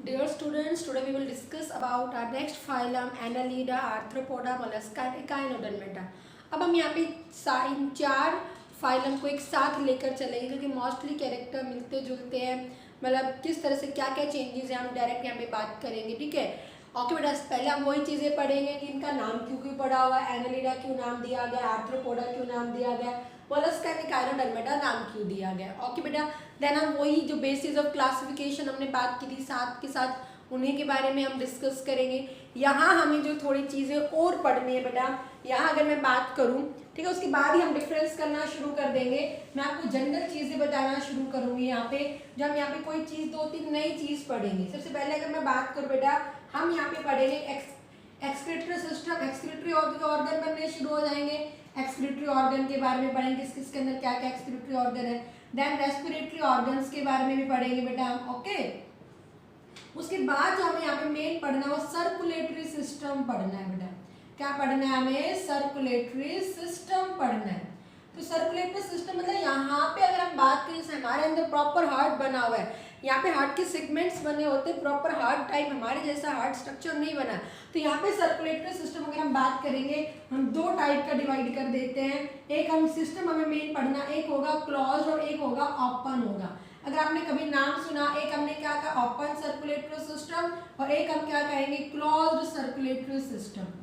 Dear students, today we will discuss about our next phylum Annelida, Arthropoda, Mollusca and Echinodermata. अब हम यहाँ पे इन चार फाइलम को एक साथ लेकर चलेंगे क्योंकि मोस्टली कैरेक्टर मिलते जुलते हैं, मतलब किस तरह से क्या क्या चेंजेस हैं हम डायरेक्ट यहाँ पे बात करेंगे। ठीक है, ओके बेटा, पहले हम वही चीज़ें पढ़ेंगे कि इनका नाम क्यों क्यों पड़ा हुआ है, एनालिडा क्यों नाम दिया गया, आर्थ्रोपोडा क्यों नाम दिया गया, मोलस्का एंड एकाइनोडर्मेटा नाम क्यों दिया गया। ओके बेटा, देन हम वही जो बेसिस ऑफ क्लासिफिकेशन हमने बात की थी साथ के साथ उन्हीं के बारे में हम डिस्कस करेंगे। यहाँ हमें जो थोड़ी चीज़ें और पढ़नी है बेटा, यहाँ अगर मैं बात करूँ, ठीक है, उसके बाद ही हम डिफरेंस करना शुरू कर देंगे। मैं आपको जनरल चीज़ें बताना शुरू करूँगी यहाँ पे, जब हम यहाँ पे कोई चीज़ दो तीन नई चीज़ पढ़ेंगे। सबसे पहले अगर मैं बात करूँ बेटा, हम यहाँ पे पढ़ेंगे एक्सक्रीटरी सिस्टम, एक्सक्रीटरी ऑर्गन बनने शुरू हो जाएंगे। एक्सक्रीटरी ऑर्गन के बारे में पढ़ेंगे, किसके अंदर क्या क्या एक्सक्रीटरी ऑर्गन है। देन रेस्पिरेटरी ऑर्गन्स के बारे में भी पढ़ेंगे बेटा हम। ओके, उसके बाद जो हमें यहाँ पे मेन पढ़ना है वो सर्कुलेटरी सिस्टम पढ़ना है बेटा। क्या पढ़ना है हमें? सर्कुलेटरी सिस्टम पढ़ना है। तो सर्कुलेटरी सिस्टम मतलब यहाँ पे अगर हम बात करें, जैसे हमारे अंदर प्रॉपर हार्ट बना हुआ है, यहाँ पे हार्ट के सेगमेंट्स बने होते हैं, प्रॉपर हार्ट टाइप हमारे जैसा हार्ट स्ट्रक्चर नहीं बना। तो यहाँ पे सर्कुलेटरी सिस्टम अगर हम बात करेंगे, हम दो टाइप का डिवाइड कर देते हैं। एक हम सिस्टम हमें मेन पढ़ना, एक होगा क्लोज और एक होगा ओपन होगा। अगर आपने कभी नाम सुना, एक हमने क्या कहा ओपन सर्कुलेटरी सिस्टम और एक हम क्या कहेंगे क्लोज्ड सर्कुलेटरी सिस्टम।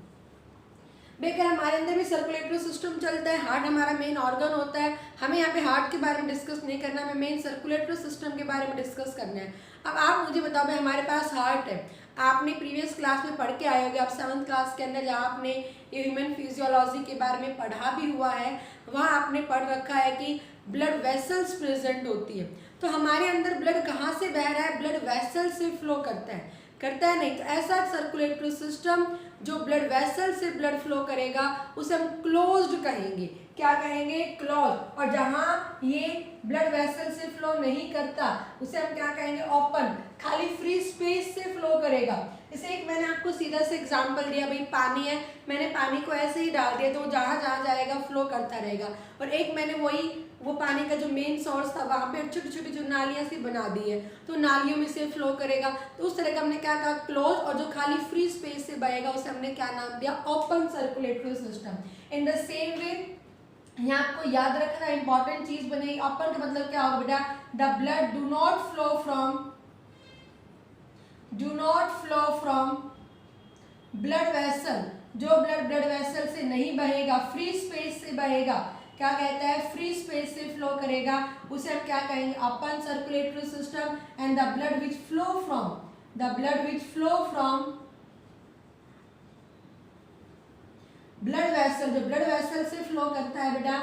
बेकर हमारे अंदर भी सर्कुलेटरी सिस्टम चलता है, हार्ट हमारा मेन ऑर्गन होता है। हमें यहाँ पे हार्ट के बारे में डिस्कस नहीं करना, हमें मेन सर्कुलेटरी सिस्टम के बारे में डिस्कस करना है। अब आप मुझे बताओ भाई, हमारे पास हार्ट है, आपने प्रीवियस क्लास में पढ़ के आए होंगे, आप 7th क्लास के अंदर जहाँ आपने ये ह्यूमन फिजियोलॉजी के बारे में पढ़ा भी हुआ है, वहाँ आपने पढ़ रखा है कि ब्लड वेसल्स प्रेजेंट होती है। तो हमारे अंदर ब्लड कहाँ से बह रहा है? ब्लड वेसल से फ्लो करता है नहीं। तो ऐसा सर्कुलेटरी सिस्टम जो ब्लड वेसल से ब्लड फ्लो करेगा उसे हम क्लोज्ड कहेंगे। क्या कहेंगे? क्लोज। और जहाँ ये ब्लड वेसल से फ्लो नहीं करता उसे हम क्या कहेंगे? ओपन, खाली फ्री स्पेस से फ्लो करेगा। जैसे एक मैंने आपको सीधा से एग्जांपल दिया, भाई पानी है, मैंने पानी को ऐसे ही डाल दिया तो जहाँ जहाँ जाएगा फ्लो करता रहेगा। और एक मैंने वो पानी का जो मेन सोर्स था वहाँ पे छोटी छोटी जो नालियाँ सी बना दी है तो नालियों में से फ्लो करेगा। तो उस तरह का हमने क्या कहा? क्लोज। और जो खाली फ्री स्पेस से बहेगा उसे हमने क्या नाम दिया? Open circulatory system. In the same way यहाँ आपको याद रखना इंपॉर्टेंट चीज बनेगी, ओपन का मतलब क्या होगा बेटा? The blood do not flow from blood vessel. जो ब्लड वेसल से नहीं बहेगा, फ्री स्पेस से बहेगा, क्या कहता है? फ्री स्पेस से फ्लो करेगा, उसे हम क्या कहेंगे? Open circulatory system. And the blood which flow from blood vessel, जो ब्लड वेसल से फ्लो करता है बेटा,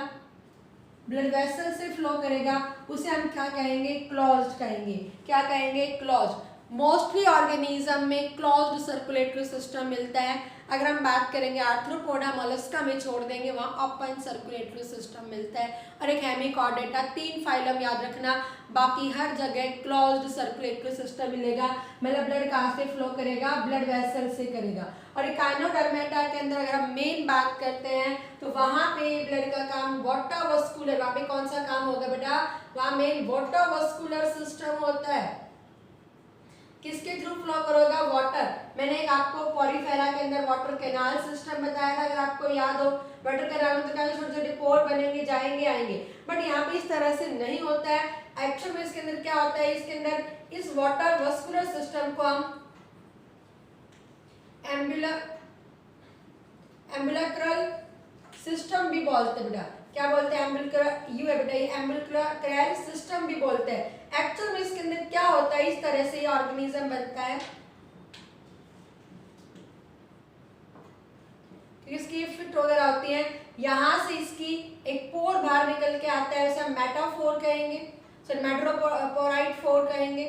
ब्लड वेसल से फ्लो करेगा, उसे हम क्या कहेंगे? क्लोज्ड कहेंगे। क्या कहेंगे? क्लोज्ड। मोस्टली ऑर्गेनिज्म में क्लोज्ड सर्कुलेटरी सिस्टम मिलता है। अगर हम बात करेंगे आर्थ्रोपोडा मोलस्का में छोड़ देंगे, वहाँ ओपन सर्कुलेटरी सिस्टम मिलता है। और एक हेमिकॉर्डेटा, 3 फाइलम याद रखना, बाकी हर जगह क्लोज्ड सर्कुलेटरी सिस्टम मिलेगा। मतलब ब्लड कहाँ से फ्लो करेगा? ब्लड वेसल से करेगा। और एकाइनोडर्मेटा के अंदर अगर हम मेन बात करते हैं तो वहाँ पे ब्लड का काम वाटर वस्कुलर, वहाँ पे कौन सा काम होगा बेटा? वहाँ मेन वाटर वस्कुलर सिस्टम होता है। किसके थ्रू फ्लो करेगा? वाटर। मैंने एक आपको पॉरीफेरा के अंदर वाटर कैनाल सिस्टम बताया था, अगर आपको याद हो। वाटर कैनाल में तो क्या छोटे छोटे पोर बनेंगे, जाएंगे आएंगे, बट यहाँ पे इस तरह से नहीं होता है। एक्चुअल में इसके अंदर क्या होता है? इसके अंदर इस वाटर वस्कुलर सिस्टम को हम एम्बुलक्रल सिस्टम भी बोलते हैं बेटा। क्या बोलते हैं? यू है बेटा, ये एम्बुलक्रल सिस्टम भी बोलते हैं। एक्चुअल में इसके अंदर क्या होता है? इस तरह से ये ऑर्गेनिज्म बनता है, इसकी फिट वगैरह होती है, यहाँ से इसकी एक पोर बाहर निकल के आता है, उसे हम मेटाफोर कहेंगे, मेट्रोपोराइट फोर कहेंगे।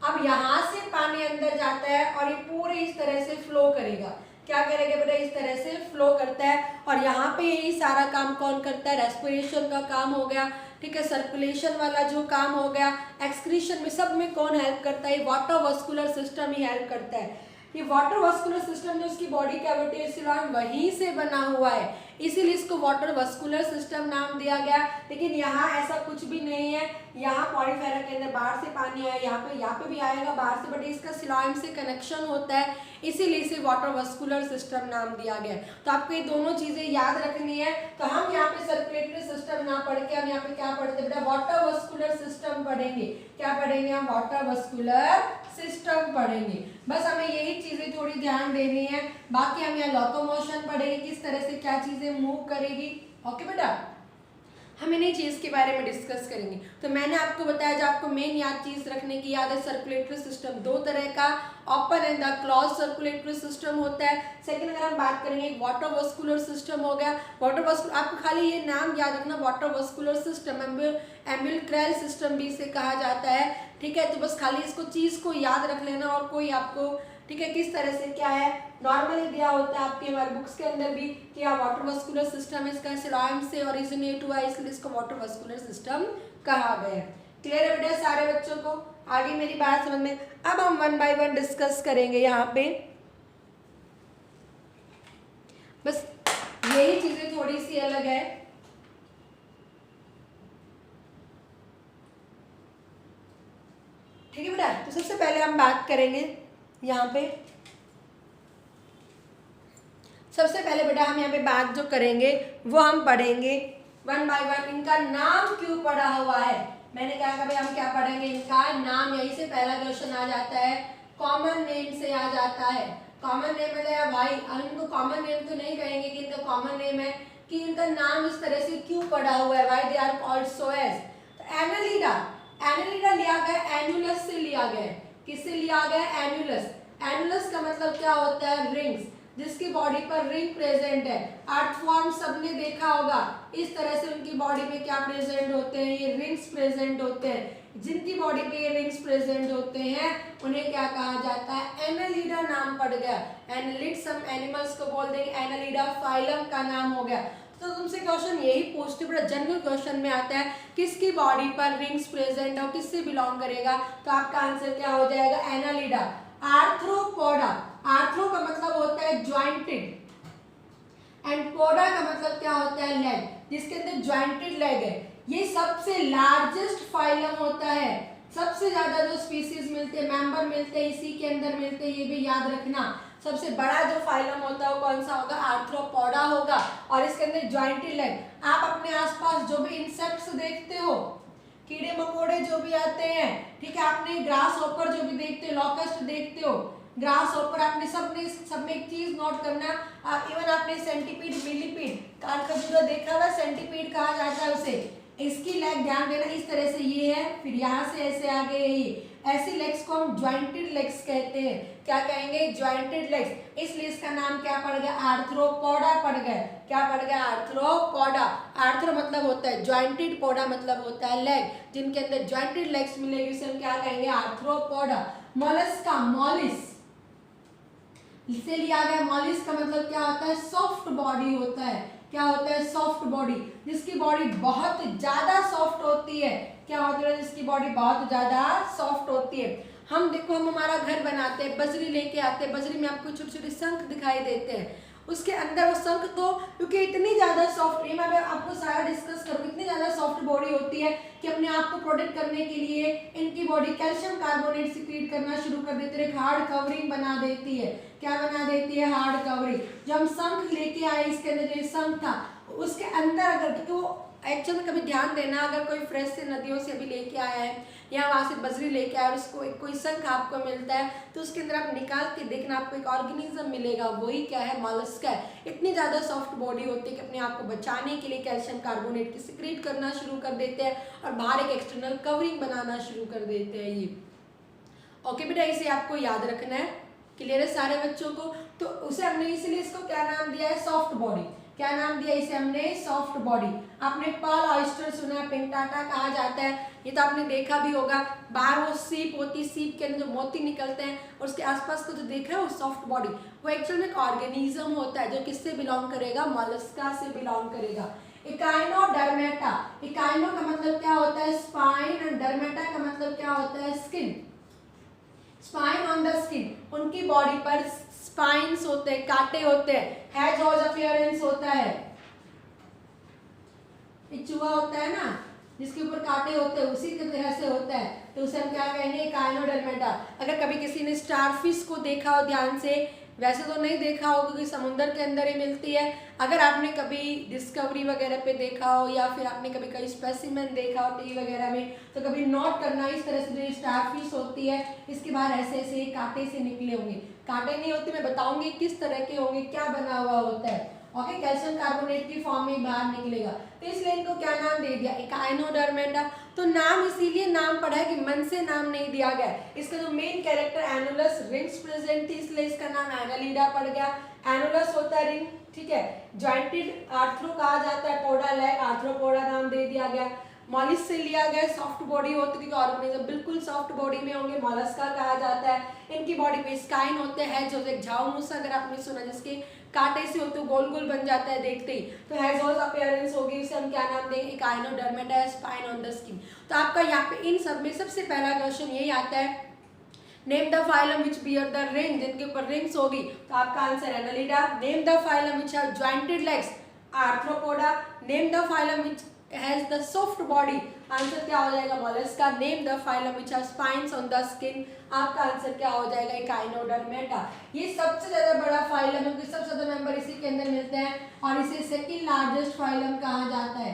अब यहाँ से पानी अंदर जाता है और ये पूरे इस तरह से फ्लो करेगा। क्या करेगा बेटा? इस तरह से फ्लो करता है। और यहाँ पे यही सारा काम कौन करता है? रेस्पिरेशन का काम हो गया, ठीक है, सर्कुलेशन वाला जो काम हो गया, एक्सक्रीशन में, सब में कौन हेल्प करता है? वाटर वस्कुलर सिस्टम ही हेल्प करता है। ये वाटर वस्कुलर सिस्टम जो इसकी बॉडी कैविटी है वहीं से बना हुआ है। इसीलिए इसको वाटर वस्कुलर सिस्टम नाम दिया गया। लेकिन यहाँ ऐसा कुछ भी नहीं है, यहाँ पॉलीफेरा के अंदर बाहर से पानी आया, यहाँ पे भी आएगा बाहर से, बट इसका सिलाइम से कनेक्शन होता है, इसीलिए इसे वाटर वस्कुलर सिस्टम नाम दिया गया। तो आपको ये दोनों चीजें याद रखनी है। तो हम यहाँ पे सर्कुलेटरी सिस्टम ना पढ़ के हम यहाँ पे क्या पढ़ते हैं बेटा, वाटर वस्कुलर सिस्टम पढ़ेंगे। क्या पढ़ेंगे हम, वाटर वस्कुलर सिस्टम पढ़ेंगे। बस हमें यही चीजें थोड़ी ध्यान देनी है। बाकी हम यहाँ लोकोमोशन पढ़ेंगे, किस तरह से क्या चीजें मूव करेगी। ओके बेटा, हम इन्हीं चीज़ के बारे में डिस्कस करेंगे। तो मैंने आपको बताया, जो आपको मेन याद चीज़ रखने की याद है, सर्कुलेटरी सिस्टम दो तरह का, open and the close circulatory system होता है। सेकंड अगर हम बात करेंगे, वाटर वस्कुलर सिस्टम हो गया। वाटर वस्कुलर, आपको खाली ये नाम याद रखना, वाटर वस्कुलर सिस्टम, एम्बिल्क्रल सिस्टम भी इसे कहा जाता है। ठीक है, तो बस खाली इसको चीज़ को याद रख लेना, और कोई आपको, ठीक है, किस तरह से क्या है नॉर्मली दिया होता है आपके हमारे बुक्स के अंदर भी कि वाटर वस्कुलर सिस्टम इसका सिलाइम से ओरिजिनेट हुआ है, इसलिए इसको वाटर वस्कुलर सिस्टम कहा गया है। क्लियर है बेटा सारे बच्चों को, आगे मेरी बात समझ में। अब हम 1 बाय 1 डिस्कस करेंगे यहाँ पे। बस यही चीजें थोड़ी सी अलग है। ठीक है बेटा, तो सबसे पहले हम बात करेंगे यहाँ पे, सबसे पहले बेटा हम यहाँ पे बात जो करेंगे वो हम पढ़ेंगे 1 बाय 1 इनका नाम क्यों पड़ा हुआ है। मैंने कहा कि भाई हम क्या पढ़ेंगे, इनका नाम। यहीं से पहला क्वेश्चन आ जाता है, कॉमन नेम से आ जाता है। कॉमन नेम मतलब भाई हम इनको कॉमन नेम तो नहीं कहेंगे कि इनका कॉमन नेम है, कि इनका नाम इस तरह से क्यों पड़ा हुआ है, why they are called so as. तो एनालिडा, एनालिडा लिया गया एनुलस से, लिया गया किससे लिया गया, एनुलस। एनुलस का मतलब क्या होता है, रिंग्स, जिसकी बॉडी पर रिंग प्रेजेंट है। अर्थवॉर्म सबने देखा होगा, इस तरह से उनकी बॉडी में क्या प्रेजेंट होते हैं, ये रिंग्स प्रेजेंट होते हैं। जिनकी बॉडी पे ये रिंग्स प्रेजेंट होते हैं उन्हें क्या कहा जाता है, एनालिडा नाम पड़ गया। एनालिड सम एनिमल्स को बोल देंगे, एनालिडा फाइलम का नाम हो गया। तो तुमसे क्वेश्चन यही पूछते, बड़ा जनरल क्वेश्चन में आता है किसकी बॉडी पर रिंग्स प्रेजेंट है, किससे बिलोंग करेगा, तो आपका आंसर क्या हो जाएगा, एनालिडा। आर्थ्रोपोडा, आर्थ्रो का मतलब होता है ज्वाइंटेड, एंड पोडा का मतलब क्या होता है, लेग, जिसके अंदर ज्वाइंटेड लेग है। ये सबसे लार्जेस्ट फाइलम होता है, सबसे ज्यादा जो स्पीसीज मिलते हैं, मेंबर मिलते हैं, इसी के अंदर मिलते हैं, ये भी याद रखना। सबसे बड़ा जो फाइलम होता है वो कौन सा होगा, आर्थ्रोपोडा होगा, और इसके अंदर ज्वाइंटेड लेग। आप अपने आसपास जो भी इंसेक्ट्स देखते हो, कीड़े मकोड़े जो भी आते हैं, ठीक है, आपने ग्रास हॉपर जो भी देखते हो, लॉकस्ट देखते हो, ग्रास हॉपर, आपने सब में एक चीज नोट करना, इवन आपने सेंटीपीड, मिलीपीड, कारकबूरा देखा हुआ, सेंटीपीड कहा जाता है उसे। इसकी लेग ध्यान देना, इस तरह से ये है, फिर यहाँ से ऐसे आगे ये, ऐसी लेग्स को हम ज्वाइंटेड लेग्स कहते हैं। क्या कहेंगे, ज्वाइंटेड लेग्स। इसलिए इसका नाम क्या पड़ गया, आर्थ्रोपोडा पड़ गया। क्या पड़ गया, आर्थ्रोपोडा। आर्थ्रो मतलब होता है ज्वाइंटेड, पोडा मतलब होता है लेग, जिनके अंदर ज्वाइंटेड लेग्स मिलेगी उसे हम क्या कहेंगे, आर्थ्रोपोडा। मोलस्का, मॉलिस इसे लिया गया, मॉलिस का मतलब क्या होता है, सॉफ्ट बॉडी होता है। क्या होता है, सॉफ्ट बॉडी, जिसकी बॉडी बहुत ज्यादा सॉफ्ट होती है। क्या होता है, जिसकी बॉडी बहुत ज्यादा सॉफ्ट होती है। हम देखो, हम हमारा घर बनाते हैं, बजरी लेके आते हैं, बजरी में आपको छोटे छोटे शंख दिखाई देते हैं, उसके अंदर वो शंख तो क्योंकि इतनी ज्यादा सॉफ्ट, मैं आपको सारा डिस्कस करूँ, इतनी ज्यादा सॉफ्ट बॉडी होती है कि अपने आप को प्रोटेक्ट करने के लिए इनकी बॉडी कैल्शियम कार्बोनेट सिक्रीट करना शुरू कर देती है, हार्ड कवरिंग बना देती है। क्या बना देती है, हार्ड कवरिंग। जब हम शंख लेके आए, इसके अंदर जो शंख था उसके अंदर, अगर क्योंकि वो एक्चुअल में कभी ध्यान देना, अगर कोई फ्रेश से नदियों से अभी लेके आया है या वहाँ से बजरी लेके आया और उसको कोई शंख आपको मिलता है, तो उसके अंदर आप निकाल के देखना, आपको एक ऑर्गेनिज्म मिलेगा, वही क्या है, मॉलस्का है। इतनी ज़्यादा सॉफ्ट बॉडी होती है कि अपने आप को बचाने के लिए कैल्शियम कार्बोनेट की सिक्रीट करना शुरू कर देते हैं और बाहर एक एक्सटर्नल कवरिंग बनाना शुरू कर देते हैं ये। ओके बेटा, इसे आपको याद रखना है। क्लियर है सारे बच्चों को। तो उसे हमने इसलिए इसको क्या नाम दिया है, सॉफ्ट बॉडी। क्या नाम दिया इसे हमने, सॉफ्ट बॉडी। आपने पर्ल ऑयस्टर सुना है, पिंटाटा कहा जाता है, ये तो आपने देखा भी होगा। बाहर वो सीप होती है, सीप के अंदर जो मोती निकलते हैं और उसके आसपास को जो देखा है वो सॉफ्ट बॉडी, वो एक्चुअल में एक ऑर्गेनिज्म होता है जो किससे बिलोंग करेगा, मोलस्का से बिलोंग करेगा। इकाइनोडर्मेटा, इकाइनो का मतलब क्या होता है, स्पाइन, और डर्मेटा का मतलब क्या होता है, skin. Spine on the skin, उनकी बॉडी पर स्पाइन्स होते हैं, कांटे होते हैं, हैज हॉज अपीयरेंस होता है। एक चूहा होता है ना जिसके ऊपर कांटे होते हैं, उसी की तरह से होता है, तो उसे हम क्या कहेंगे, काइनोडर्मेटा। अगर कभी किसी ने स्टारफिश को देखा हो ध्यान से, वैसे तो नहीं देखा हो क्योंकि समुद्र के अंदर ही मिलती है, अगर आपने कभी डिस्कवरी वगैरह पे देखा हो या फिर आपने कभी कहीं स्पेसिमेन देखा हो टीवी वगैरह में, तो कभी नोट करना इस तरह से जो स्टारफिश होती है इसके बाहर ऐसे ऐसे कांटे से निकले होंगे। कांटे नहीं होते, मैं बताऊंगी किस तरह के होंगे, क्या बना हुआ होता है। ओके, कैल्शियम कार्बोनेट की फॉर्म में बाहर निकलेगा, तो इसलिए इनको क्या नाम दे दिया, एकाइनोडर्मेटा। तो नाम इसीलिए नाम पड़ा है कि मन से नाम नहीं दिया गया। इसका जो main character annulus rings present थी, इसलिए इसका नाम एनालिडा पड़ गया। एनुलस होता है रिंग, ठीक है। जॉइंटेड आर्थ्रो कहा जाता है, पोडा लैक आर्थ्रोपोडा नाम दे दिया गया। मॉलिस से लिया गया, सॉफ्ट बॉडी होती है, ऑर्गेनिज्म बिल्कुल सॉफ्ट बॉडी में होंगे, मॉलस्का कहा जाता है। इनकी बॉडी पे स्काइन होते हैं, जो एक झाऊमुस अगर आपने सुना जिसके कांटे से होते गोल गोल बन जाता है देखते ही, तो हेजोस अपीयरेंस होगी, इसे हम क्या नाम देंगे, echinodermata, spine on the skin. तो आपका यहाँ पे इन सब में सबसे पहला क्वेश्चन यही आता है, name the phylum which bear the ring, जिनके ऊपर रिंग्स होगी, तो आपका answer Annelida. Name the phylum which have jointed legs, arthropoda. Name the phylum which has the soft body, answer क्या हो जाएगा, Mollusca. Name the phylum which have spines on the skin, आपका answer क्या हो जाएगा, एकाइनोडर्मेटा। ये सबसे ज्यादा बड़ा फाइलम है क्योंकि सबसे ज्यादा मेंबर इसी के अंदर मिलते हैं, और इसे सेकंड लार्जेस्ट फाइलम कहा जाता है,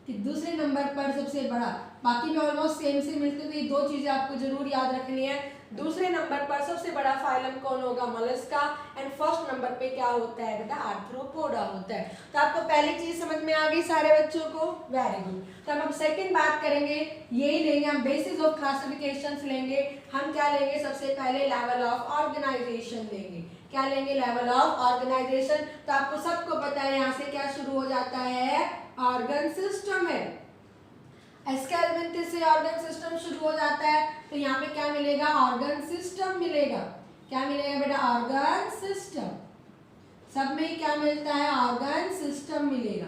कि दूसरे नंबर पर सबसे बड़ा। बाकी में ऑलमोस्ट सेम से मिलते हैं, तो ये दो चीजें आपको जरूर याद रखनी है। दूसरे नंबर पर सबसे बड़ा फाइलम कौन होगा, मोलस्का, एंड फर्स्ट नंबर पे क्या होता है बेटा, आर्थ्रोपोडा होता है। तो आपको पहली चीज समझ में आ गई सारे बच्चों को, वेरी गुड। तो हम सेकंड बात करेंगे, यही लेंगे हम, बेसिस ऑफ क्लासिफिकेशंस लेंगे। हम क्या लेंगे, सबसे पहले लेवल ऑफ ऑर्गेनाइजेशन लेंगे। क्या लेंगे, लेवल ऑफ ऑर्गेनाइजेशन। तो आपको सबको पता है यहाँ से क्या शुरू हो जाता है, ऑर्गन सिस्टम है। एस्केलेंथिस से ऑर्गन सिस्टम शुरू हो जाता है, तो यहाँ पे क्या मिलेगा, ऑर्गन सिस्टम मिलेगा। क्या मिलेगा बेटा, ऑर्गन सिस्टम। सब में क्या मिलता है, ऑर्गन सिस्टम मिलेगा।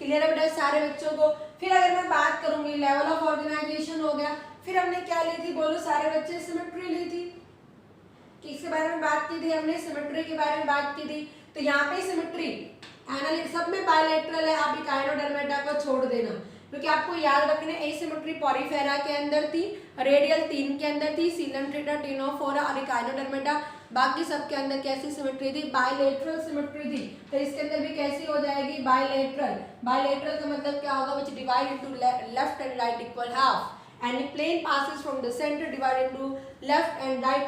क्लियर है बेटा सारे बच्चों को। फिर अगर मैं बात करूंगी, लेवल ऑफ ऑर्गेनाइजेशन हो गया, फिर हमने क्या ली थी, बोलो सारे बच्चे, सिमेट्री ली थी। किसके बारे में बात की थी हमने, सिमेट्री के बारे में बात की थी। तो यहाँ पे सिमेट्री एनालिटिक सब में बायलैटरल है, आप एकाइनोडर्मेटा को छोड़ देना, क्योंकि आपको याद रखना है एसिमेट्री पॉरीफेरा के अंदर थी, रेडियल 3 के अंदर थी, सीलम टिनोफोरा और एकाइनोडर्मेटा। बाकी सब के अंदर कैसी सिमेट्री थी, बायलैटरल सिमेट्री थी। तो इसके अंदर भी कैसी हो जाएगी, बायलैटरल। बायलैटरल का मतलब क्या होगा, which divide into left and right equal half, and plane passes from the centre divide into left and right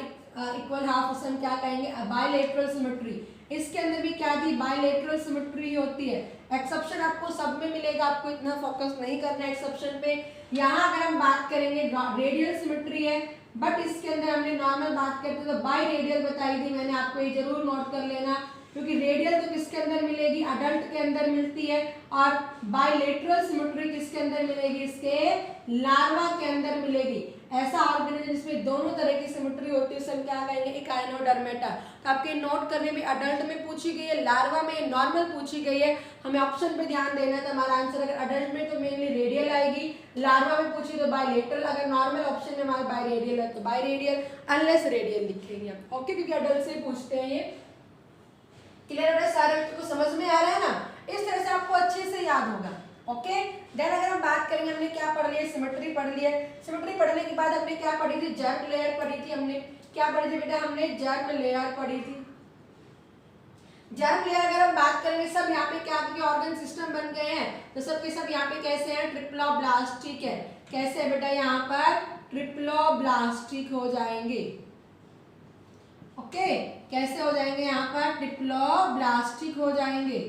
equal half, उसे हम क्या कहेंगे, बायलैटरल सिमेट्री। इसके अंदर भी क्या थी, बायलैटरल सिमेट्री होती है। एक्सेप्शन आपको सब में मिलेगा, आपको इतना फोकस नहीं करना है एक्सेप्शन पे। यहाँ अगर हम बात करेंगे रेडियल सिमेट्री है, बट इसके अंदर हमने नॉर्मल बात करते तो बाई रेडियल बताई थी मैंने आपको, ये जरूर नोट कर लेना, क्योंकि रेडियल तो किसके अंदर मिलेगी, अडल्ट के अंदर मिलती है, और बायलैटरल सिमेट्री किसके अंदर मिलेगी, इसके लार्वा के अंदर मिलेगी। ऐसा ऑर्गेनिज्म जिसमें दोनों तरह की सिमेट्री होती है उसे हम क्या कहेंगे, एकाइनोडर्मेटा। तो आपके नोट करने में अडल्ट में पूछी गई है, लार्वा में नॉर्मल पूछी गई है, हमें ऑप्शन पे ध्यान देना है। तो हमारा आंसर अगर अडल्ट में तो मेनली रेडियल आएगी, लार्वा में पूछी तो बायलैटरल, अगर नॉर्मल ऑप्शन में हमारा बाय रेडियल है तो बाय रेडियल, अनलेस रेडियल लिखेंगे आप, ओके, क्योंकि अडल्ट से पूछते हैं ये। क्लियर है सारे बच्चों को, समझ में आ रहा है ना, इस तरह से आपको अच्छे से याद होगा। ओके, देन अगर हम बात करेंगे, हमने क्या पढ़ लिया, सिमेट्री पढ़ लिया। सिमेट्री पढ़ने के बाद हमने क्या पढ़ी थी, जर्म लेयर पढ़ी थी। हमने क्या पढ़ी थी बेटा, हमने जर्म लेयर पढ़ी थी। जर्म लेयर अगर हम बात करेंगे, सब यहाँ पे क्या आपके ऑर्गन सिस्टम बन गए हैं, तो सब के सब यहाँ पे कैसे हैं, ट्रिप्लोब्लास्टिक है। कैसे है बेटा, यहाँ पर ट्रिप्लोब्लास्टिक हो जाएंगे। ओके, कैसे हो जाएंगे, यहाँ पर ट्रिप्लोब्लास्टिक हो जाएंगे।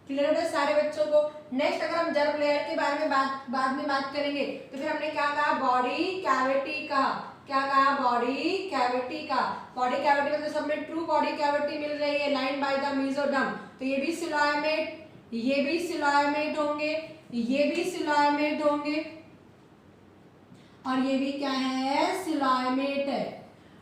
क्लियर है सारे बच्चों को। नेक्स्ट अगर हम जर्म लेयर के बारे में बाद में बात करेंगे, तो फिर हमने क्या कहा, बॉडी कैविटी का। क्या कहा, बॉडी कैविटी का। बॉडी कैविटी मतलब सब में ट्रू बॉडी कैविटी मिल रही है, लाइन बाय द मेसोडर्म। तो ये भी सिलोयामेट, ये भी सिलोयामेट होंगे, ये भी सिलोयामेट होंगे, और ये भी क्या है, सिलोयामेट है।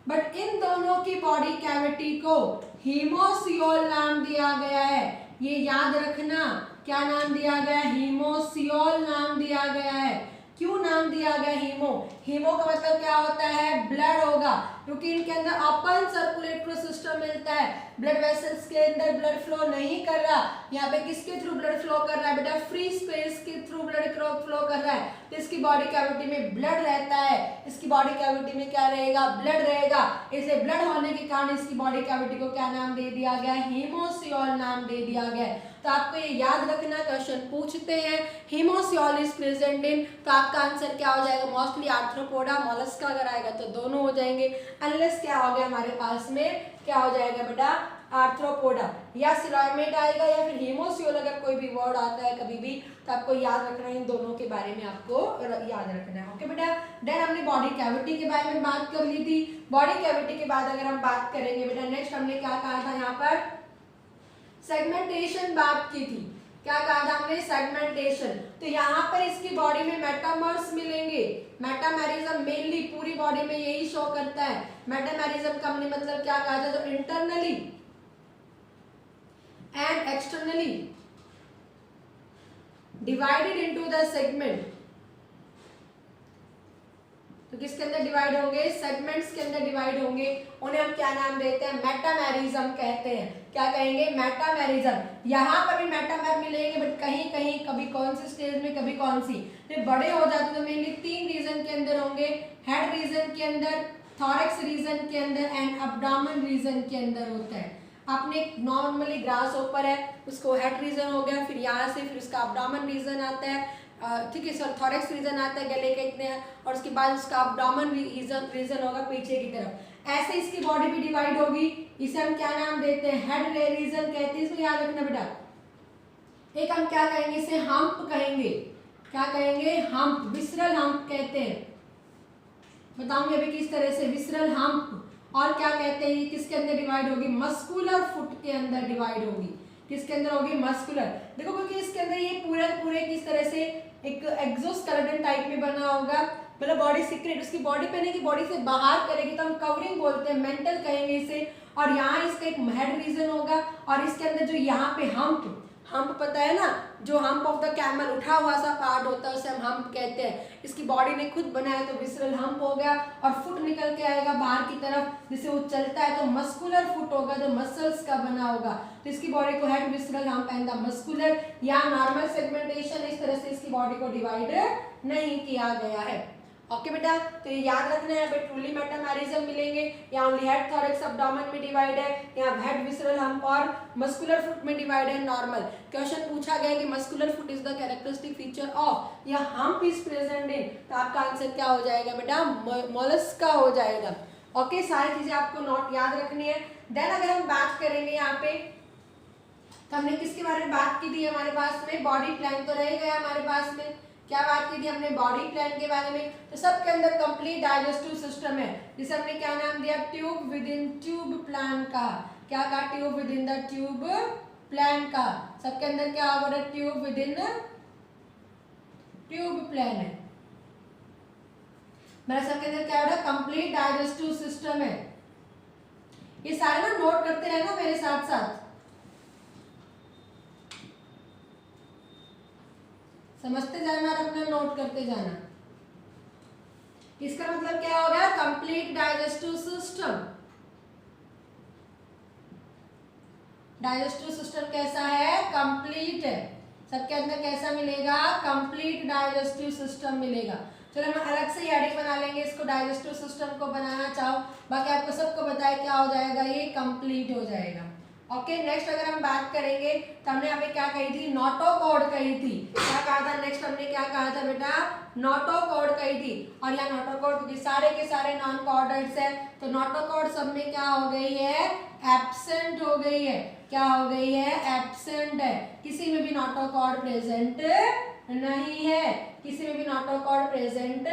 बट इन दोनों की बॉडी कैविटी को हीमोसियोल नाम दिया गया है। ये याद रखना, क्या नाम दिया गया है, हीमोसियोल नाम दिया गया है। क्यों नाम दिया गया हीमो? हीमो का मतलब क्या होता है? ब्लड होगा, क्योंकि इनके अंदर ओपन सर्कुलेटरी सिस्टम मिलता है, ब्लड वेसल्स के अंदर ब्लड फ्लो नहीं कर रहा। यहाँ पे किसके थ्रू ब्लड फ्लो कर रहा है बेटा? फ्री स्पेस के थ्रू ब्लड फ्लो कर रहा है। तो इसकी बॉडी कैविटी में ब्लड रहता है, इसकी बॉडी कैविटी में क्या रहेगा? ब्लड रहेगा। इसलिए ब्लड होने के कारण इसकी बॉडी कैविटी को क्या नाम दे दिया गया? हीमोसियोल नाम दे दिया गया। तो आपको ये याद रखना, क्वेश्चन पूछते हैं हीमोसियोल इज प्रेजेंट इन, तो आपका आंसर क्या हो जाएगा? मोस्टली आर्थ्रोपोडा मोलस्का अगर आएगा तो दोनों हो जाएंगे, अनलेस क्या हो गया हमारे पास में, क्या हो जाएगा बेटा? आर्थ्रोपोडा या सिलोमेट आएगा या फिर हीमोसियोल, अगर कोई भी वर्ड आता है कभी भी तो आपको याद रखना है, इन दोनों के बारे में आपको याद रखना है। ओके बेटा, देन हमने बॉडी कैविटी के बारे में बात कर ली थी। बॉडी कैविटी के बाद अगर हम बात करेंगे बेटा, नेक्स्ट हमने क्या कहा था? यहाँ पर सेगमेंटेशन बात की थी। क्या कहा था हमने? सेगमेंटेशन। तो यहाँ पर इसकी बॉडी में मेटामर्स मिलेंगे। मेटामेरिज्म मेनली पूरी बॉडी में यही शो करता है। मेटामेरिज्म का हमने मतलब क्या कहा था? जो internally and externally divided into the segment. तो किसके अंदर डिवाइड होंगे? सेगमेंट्स के अंदर डिवाइड होंगे। उन्हें हम क्या नाम देते हैं? मेटामेरिज्म कहते हैं। क्या कहेंगे? मेटामेरिज्म। यहाँ पर भी मेटामेर मिलेंगे, बट कहीं कहीं कभी कौन सी स्टेज में, कभी कौन सी। तो बड़े हो जाते तो मेनली 3 रीजन के अंदर होंगे, हेड रीजन के अंदर, थॉरैक्स रीजन के अंदर एंड अब्डोमेन रीजन के अंदर होता है। आपने नॉर्मली ग्रास ऊपर है, उसको हेड रीजन हो गया, फिर यहाँ से फिर उसका अब्डोमेन रीजन आता है, ठीक है सर, थॉरैक्स रीजन आता है गले के इतने, और उसके बाद उसका अब्डोमेन रीजन होगा पीछे की तरफ। ऐसे इसकी बॉडी भी डिवाइड होगी। इसे हम क्या नाम देते हैं? हेड रीजन कहते हैं। इसको याद रखना बेटा। एक हम क्या कहेंगे? इसे हम्प कहेंगे। क्या कहेंगे? हम्प, विसरल हम्प कहते हैं। बताऊंगी अभी किस तरह से, विसरल हम्प। और क्या कहते हैं? ये किसके अंदर डिवाइड होगी? मस्कुलर फुट के अंदर डिवाइड होगी। किसके अंदर होगी? मस्कुलर। देखो क्योंकि इसके अंदर ये पूरे किस तरह से एक एक्सोस्केलेटन टाइप में बना होगा, मतलब बॉडी सीक्रेट उसकी बॉडी पे नहीं कि बॉडी से बाहर करेगी, तो हम कवरिंग बोलते हैं, मेंटल कहेंगे इसे। और यहाँ इसका एक हेड रीजन होगा, और इसके अंदर जो यहाँ पे हम्प पता है ना, जो हम्प ऑफ द कैमल उठा हुआ सा पार्ट होता है उसे हम हम्प कहते हैं। इसकी बॉडी ने खुद बनाया तो विसरल हम्प हो गया, और फुट निकल के आएगा बाहर की तरफ, जिसे वो चलता है तो मस्कुलर फुट होगा, जो मसल्स का बना होगा। तो इसकी बॉडी को head, visceral hump and the muscular या नॉर्मल सेगमेंटेशन, इस तरह से इसकी बॉडी को डिवाइड नहीं किया गया है। ओके बेटा, तो ये याद रखना है। यहाँ ट्रूली मेटामेरिज्म मिलेंगे, यहाँ ओनली हेड, थॉरैक्स, अब्डोमेन में डिवाइड है, यहाँ हेड, विसरल हम्प और मस्कुलर फुट में डिवाइड है नॉर्मल। क्वेश्चन पूछा गया कि muscular foot is the characteristic feature of, या हम्प इज प्रेजेंट इन, तो आपका आंसर क्या हो जाएगा बेटा? मोलस्का हो जाएगा। ओके, सारी चीजें आपको नोट याद रखनी है। देन अगर हम बात करेंगे यहाँ पे, तो हमने किसके बारे में बात की थी? हमारे पास में बॉडी प्लान तो रह गया हमारे पास में। क्या बात की थी हमने? बॉडी प्लान के बारे में। तो सबके अंदर कंप्लीट डाइजेस्टिव सिस्टम है, जिसे हमने क्या नाम दिया? Tube with in tube plan का। क्या कहा? Tube with in the tube plan का। सबके अंदर क्या होगा? Tube with in tube plan है। मेरा सबके अंदर क्या होगा? कंप्लीट डाइजेस्टिव सिस्टम है। ये सारे ना नोट करते रहना मेरे साथ साथ, समझते जाना और अपना नोट करते जाना। इसका मतलब क्या हो गया? Complete digestive system. Digestive system कैसा है? कंप्लीट है। सबके अंदर कैसा मिलेगा? कंप्लीट डाइजेस्टिव सिस्टम मिलेगा। चलो हम अलग से हेडिंग बना लेंगे इसको, डाइजेस्टिव सिस्टम को बनाना चाहो, बाकी आपको सबको बताया क्या हो जाएगा? ये कंप्लीट हो जाएगा। ओके, नेक्स्ट अगर हम बात करेंगे तो हमने यहाँ पे क्या कही थी? नोटोकॉर्ड कही थी। क्या कहा था? नेक्स्ट हमने क्या कहा था बेटा? नोटोकॉर्ड कही थी। और यहाँ नोटोकॉर्ड क्योंकि सारे के सारे नॉन कॉर्डेट्स है, तो नोटोकॉर्ड सब में क्या हो गई है? एब्सेंट हो गई है। क्या हो गई है? एब्सेंट है। किसी में भी नोटोकॉर्ड प्रेजेंट नहीं है, किसी में भी नोटोकॉर्ड प्रेजेंट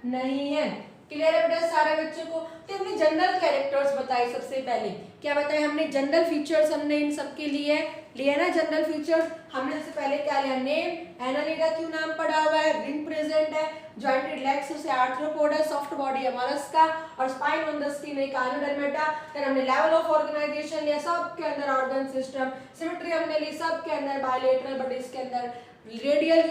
नहीं है। क्लियर है बेटा सारे बच्चों को? तो हमने जनरल कैरेक्टर्स बताए। सबसे पहले क्या बताए हमने? जनरल फीचर्स हमने इन सब के लिए लिया ना, जनरल फीचर्स। हमने सबसे पहले क्या लिया? नेम, एनालिडा क्यों नाम पड़ा हुआ है, रिंग प्रेजेंट है, जॉइंटेड लेग्स उसे आर्थ्रोपोडा, सॉफ्ट बॉडी है मोलस्का, और स्पाइन ऑन द स्किन है काइनोडर्मेटा। फिर हमने लेवल ऑफ ऑर्गेनाइजेशन लिया, सब के अंदर ऑर्गन सिस्टम, सिमेट्री हमने ली, सब के अंदर बायलेटरल बट इसके अंदर रेडियल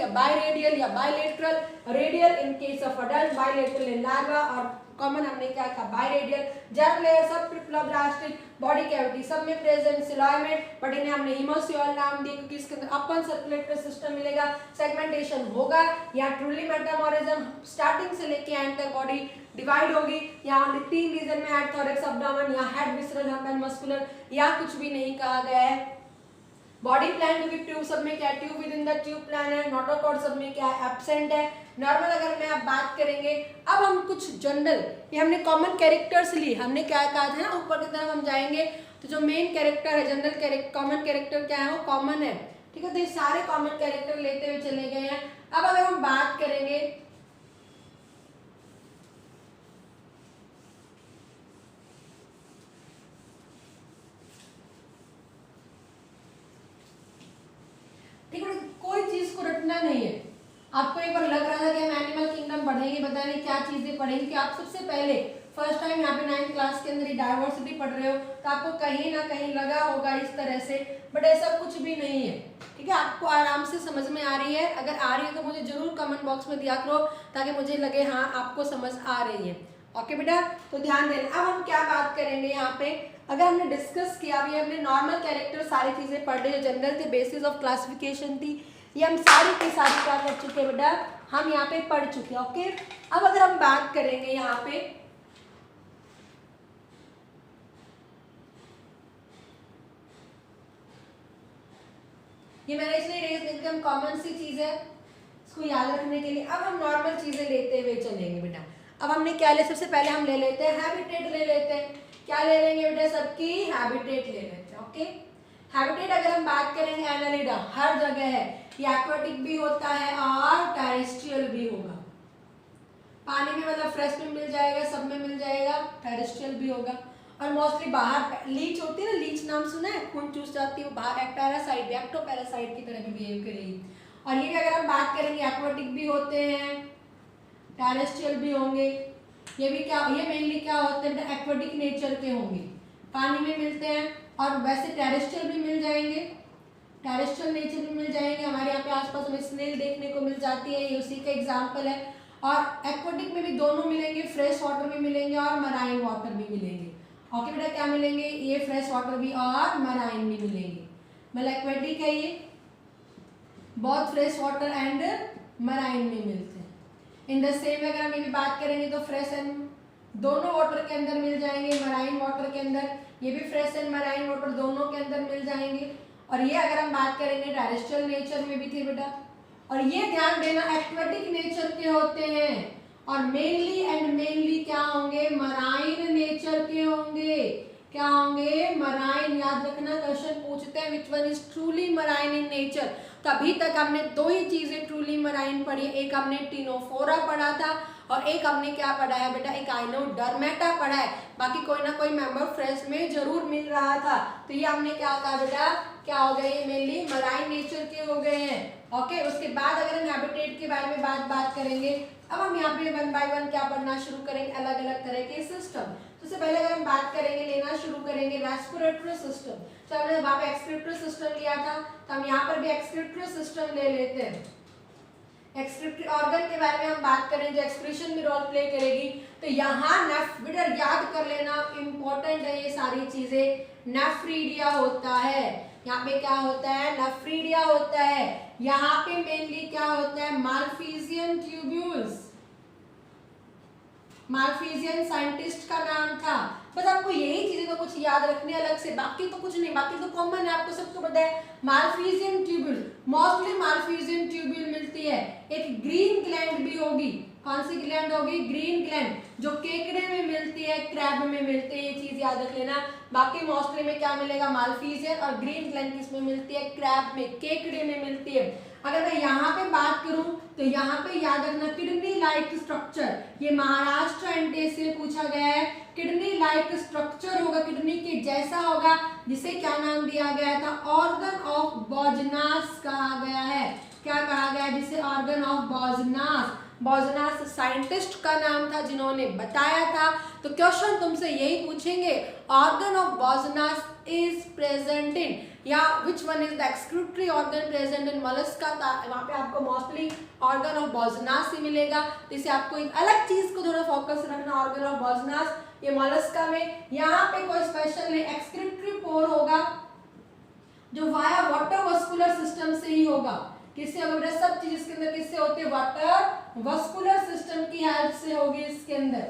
या bilateral, radial in case of adult, bilateral in larva, और कॉमन हमने क्या कहा बायरेडियल, जर्म लेयर सब ट्रिप्लोब्लास्टिक, बॉडी कैविटी सब में प्रेजेंट, सिलोइमेट, बट इन्हें हमने हिमोसियोल नाम दिया क्योंकि इसके अंदर अपन सर्कुलेटरी सिस्टम मिलेगा, सेगमेंटेशन होगा, या ट्रूली मेटामॉर्फिज्म स्टार्टिंग से लेके एंड तक बॉडी डिवाइड होगी, यहाँ 3 रीजन में हेड, थोरैक्स, एब्डोमेन, या head, visceral, hump and muscular, या कुछ भी नहीं कहा गया है। बॉडी प्लान क्योंकि ट्यूब सब में क्या है, tube with in the tube plan है, नोटोकॉर्ड सब में क्या है, एब्सेंट है। नॉर्मल अगर मैं आप बात करेंगे, अब हम कुछ जनरल, ये हमने कॉमन कैरेक्टर्स ली, हमने क्या कहा था ना, ऊपर की तरफ हम जाएंगे तो जो मेन कैरेक्टर है, जनरल कैरेक्टर, कॉमन कैरेक्टर क्या है, वो कॉमन है, ठीक है। तो ये सारे कॉमन कैरेक्टर लेते हुए चले गए हैं। अब अगर हम बात करेंगे ठीक है, कोई चीज को रटना नहीं है। आपको एक बार लग रहा था कि हम एनिमल किंगडम पढ़ेंगे, पता नहीं क्या चीजें पढ़ेंगे, कि आप सबसे पहले फर्स्ट टाइम यहाँ पे 9th क्लास के अंदर ये डाइवर्सिटी पढ़ रहे हो, तो आपको कहीं ना कहीं लगा होगा इस तरह से, बट ऐसा कुछ भी नहीं है, ठीक है। आपको आराम से समझ में आ रही है, अगर आ रही है तो मुझे जरूर कमेंट बॉक्स में दिया करो ताकि मुझे लगे हाँ आपको समझ आ रही है। ओके बेटा, तो ध्यान देना। अब हम क्या बात करेंगे यहाँ पे, अगर हमने डिस्कस किया अभी, हमने नॉर्मल कैरेक्टर सारी चीजें पढ़ ली जो जनरल थे, बेसिस ऑफ क्लासिफिकेशन थी, ये हम सारी की सारी क्या कर चुके हैं बेटा, हम यहाँ पे पढ़ चुके हैं। ओके, अब अगर हम बात करेंगे यहाँ पे, ये मैंने इसलिए रेज एकदम कॉमन सी चीज है इसको याद रखने के लिए। अब हम नॉर्मल चीजें लेते हुए चलेंगे बेटा। अब हमने क्या ले, सबसे पहले हम ले लेते हैं हैबिटेट ले लेते हैं। क्या ले लेंगे बेटा, सबकी हैबिटेट ले लेते हैं। ओके, हैबिटेट अगर हम बात करेंगे, एनालिडा हर जगह है, ये एक्वाटिक भी होता है और टेरेस्ट्रियल भी होगा, पानी में मतलब फ्रेश में मिल जाएगा, सब में मिल जाएगा, टेरेस्ट्रियल भी होगा, और मोस्टली बाहर लीच होती है ना, लीच नाम सुना है, खून चूस जाती है, वो बाहर एक पैरासाइट, एक्टोपैरासाइट की तरह भी बिहेव करेगी। और ये भी अगर हम बात करेंगे, एक्वाटिक भी होते हैं, टेरेस्ट्रियल भी होंगे, ये भी क्या, ये मेनली क्या होते हैं, एक्वाटिक नेचर के होंगे, पानी में मिलते हैं, और वैसे टेरेस्ट्रियल भी मिल जाएंगे, टेरेस्ट्रियल नेचर भी मिल जाएंगे, हमारे यहाँ पे आसपास हमें स्नेल देखने को मिल जाती है, ये उसी का एग्जाम्पल है। और एक्वाटिक में भी दोनों मिलेंगे, फ्रेश वाटर भी मिलेंगे और मराइन वाटर भी मिलेंगे। ओके बेटा, क्या मिलेंगे, ये फ्रेश वाटर भी और मराइन भी मिलेंगे, मतलब एक्वाटिक है ये, बहुत फ्रेश वाटर एंड मराइन में मिलते हैं। इन द सेम अगर हम ये भी बात करेंगे तो फ्रेश एंड दोनों वाटर के अंदर मिल जाएंगे, मराइन वाटर के अंदर, ये भी फ्रेश एंड मराइन वाटर दोनों के अंदर मिल जाएंगे। और ये अगर हम बात करेंगे टेरेस्ट्रियल नेचर में भी थे बेटा, और ये ध्यान देना एक्वाटिक नेचर के होते हैं, और मेनली क्या होंगे, मराइन नेचर के होंगे। क्या होंगे, मराइन। याद रखना, क्वेश्चन पूछते हैं विच one is truly marine in nature. तो अभी तक हमने दो ही चीजें ट्रूली मराइन पढ़ी, एक हमने टिनोफोरा पढ़ा था और एक हमने क्या पढ़ा है बेटा, एक आइनोडर्मेटा पढ़ा है। बाकी कोई ना कोई मेंबर फ्रेश में जरूर मिल रहा था। तो ये हमने क्या कहा बेटा, क्या हो गए, ये मेनली मराइन नेचर के हो गए हैं। ओके, उसके बाद अगर हम हैबिटेट के बारे में बात करेंगे, अब हम यहाँ पे वन बाय वन क्या पढ़ना शुरू करेंगे, अलग अलग तरह के सिस्टम। सबसे पहले अगर हम बात करेंगे, लेना शुरू करेंगे रेस्पिरेटरी सिस्टम। तो हमने वहाँ पे एक्सक्रीटरी सिस्टम लिया था, तो हम यहाँ पर भी एक्सक्रीटरी सिस्टम ले लेते हैं। एक्सक्रीटरी ऑर्गन के बारे में हम बात करें जो एक्सक्रीशन में रोल प्ले करेगी, तो यहाँ नेफ्रिडिया, याद कर लेना, इंपॉर्टेंट है ये सारी चीजें। नेफ्रिडिया होता है, यहाँ पे क्या होता है, नेफ्रिडिया होता है। यहाँ पे मेनली क्या होता है, मालफिजियन ट्यूब्यूल्स। मालफिजियन साइंटिस्ट का नाम था। बस आपको यही चीजें तो कुछ याद रखने अलग से, बाकी तो कुछ नहीं, बाकी तो कॉमन है, आपको सबको पता है। Malpighian tubule, mostly Malpighian tubule मिलती है। एक ग्रीन ग्लैंड भी होगी, कौन सी ग्लैंड होगी, ग्रीन ग्लैंड, जो केकड़े में मिलती है, क्रैब में मिलती है, ये चीज याद रख लेना। बाकी मोस्टली में क्या मिलेगा, मालफिजियन, और ग्रीन ग्लैंड किसमें मिलती है, क्रैब में, केकड़े में मिलती है। अगर मैं यहाँ पे बात करूं तो यहाँ पे याद रखना किडनी लाइक स्ट्रक्चर, ये महाराष्ट्र एनटीए से पूछा गया है। किडनी लाइक स्ट्रक्चर होगा, किडनी के जैसा होगा, जिसे क्या नाम दिया गया था, ऑर्गन ऑफ बॉजनास कहा गया है। क्या कहा गया है, जिसे ऑर्गन ऑफ बॉजनास। बोजनास साइंटिस्ट का नाम था जिन्होंने बताया था। तो क्वेश्चन तुमसे यही पूछेंगे, organ of Bojanus is present in, या which one is the excretory organ present in Mollusca. वहाँ पे आपको मोस्टली ऑर्गन ऑफ बोजनास ही मिलेगा। तो इसे आपको एक अलग चीज को थोड़ा फोकस रखना, ऑर्गन ऑफ बोजनास ये मोलस्का में। यहाँ पे कोई स्पेशल नहीं, एक्सक्रीटरी पोर होगा जो वाया वाटर वस्कुलर सिस्टम से ही होगा। किससे होगा? सब चीज इसके अंदर किससे होती है? वाटर वस्कुलर सिस्टम की हेल्प से होगी। इसके अंदर